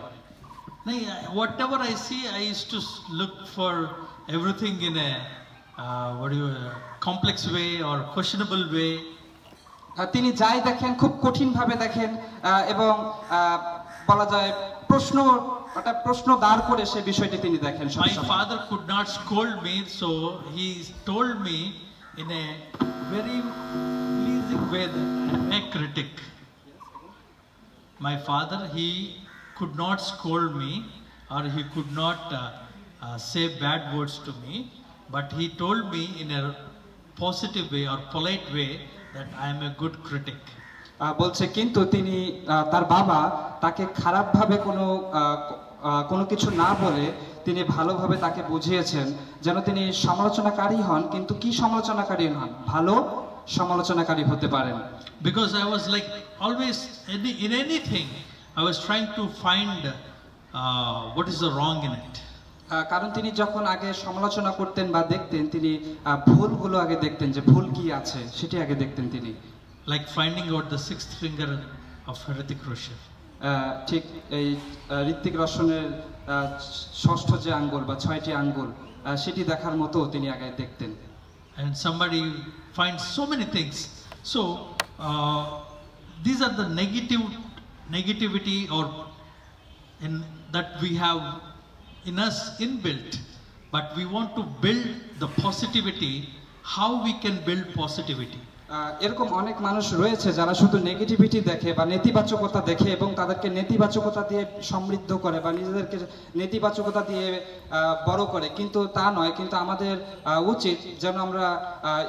Whatever I see, I used to look for everything in a complex way or questionable way. তিনি যাই দেখেন খুব কঠিনভাবে দেখেন এবং বলা যায় প্রশ্ন দাঁড় করে সে বিষয়টি তিনি দেখেন My সবসময়। father could not scold me, so he told me in a very pleasing way that I'm a critic. My father, he could not scold me or he could not say bad words to me, but he told me in a positive way or polite way that I am a good critic. বলছে কিন্তু তিনি তার বাবা তাকে খারাপভাবে কোনো কিছু না বলে তিনি ভালোভাবে তাকে বুঝিয়েছেন যেন তিনি সমালোচনাকারী হন, কিন্তু কি সমালোচনাকারী হন, ভালো সমালোচনাকারী হতে পারেন। Because I was like always in anything, I was trying to find what is the wrong in it. কারণ তিনি যখন আগে সমালোচনা করতেন বা দেখতেন তিনি ভুলগুলো আগে দেখতেন, যে ভুল কি আছে সেটি আগে দেখতেন তিনি। Like finding out the sixth finger of Hrithik Roshan. ঠিক এই ঋত্বিক রোশনের ষষ্ঠ যে আঙ্গুল বা 6টি আঙ্গুল সেটি দেখার মতো তিনি আগে দেখতেন। And somebody finds so many things. So these are the negativity or in that we have in us inbuilt, but we want to build the positivity. How we can build positivity? এরকম অনেক মানুষ রয়েছে যারা শুধু নেগেটিভিটি দেখে বা নেতিবাচকতা দেখে এবং তাদেরকে নেতিবাচকতা দিয়ে সমৃদ্ধ করে বা নিজেদেরকে নেতিবাচকতা দিয়ে বড় করে, কিন্তু তা নয়। কিন্তু আমাদের উচিত যেন আমরা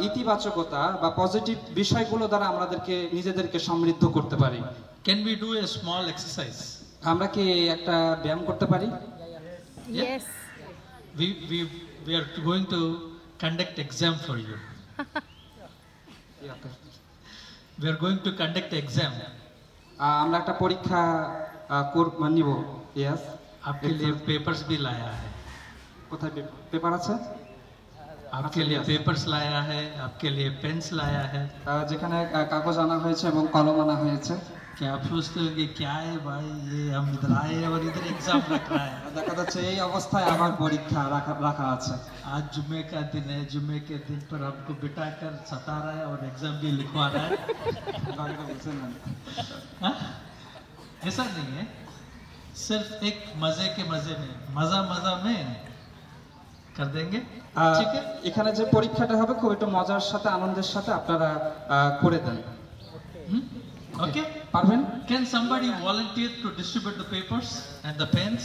ইতিবাচকতা বা পজিটিভ বিষয়গুলো দ্বারা আমাদেরকে নিজেদেরকে সমৃদ্ধ করতে পারি। Can we do a small exercise? আমরা কি একটা ব্যায়াম করতে পারি? Yes. We are going to conduct exam for you. We are going to conduct exam. আমরা একটা পরীক্ষা নিব। यस, आपके लिए पेपर्स भी लाया है। কোথায় পেপার আছে? आपके लिए पेपर्स लाया है, आपके लिए पेन्स लाया है। যেখানে কাগজ আনা হয়েছে এবং কলম আনা হয়েছে। क्या आप सोचते हो कि क्या है भाई, ये हम इधर आए और इधर एग्जाम रख रहा है। দেখা যাচ্ছে এই অবস্থায় আবার পরীক্ষা রাখা আছে। आज जुम्मे का दिन है, जुम्मे के दिन पर हमको बिठाकर सता रहा है और एग्जाम भी लिखवा रहा है। हाँ? ऐसा नहीं है, सिर्फ एक मजे में मजा में कर देंगे, ठीक है? এখানে যে পরীক্ষাটা হবে খুব একটু মজার সাথে আনন্দের সাথে আপনারা করে দেন। Okay? পারবেন? Can somebody volunteer to distribute the papers and the pens?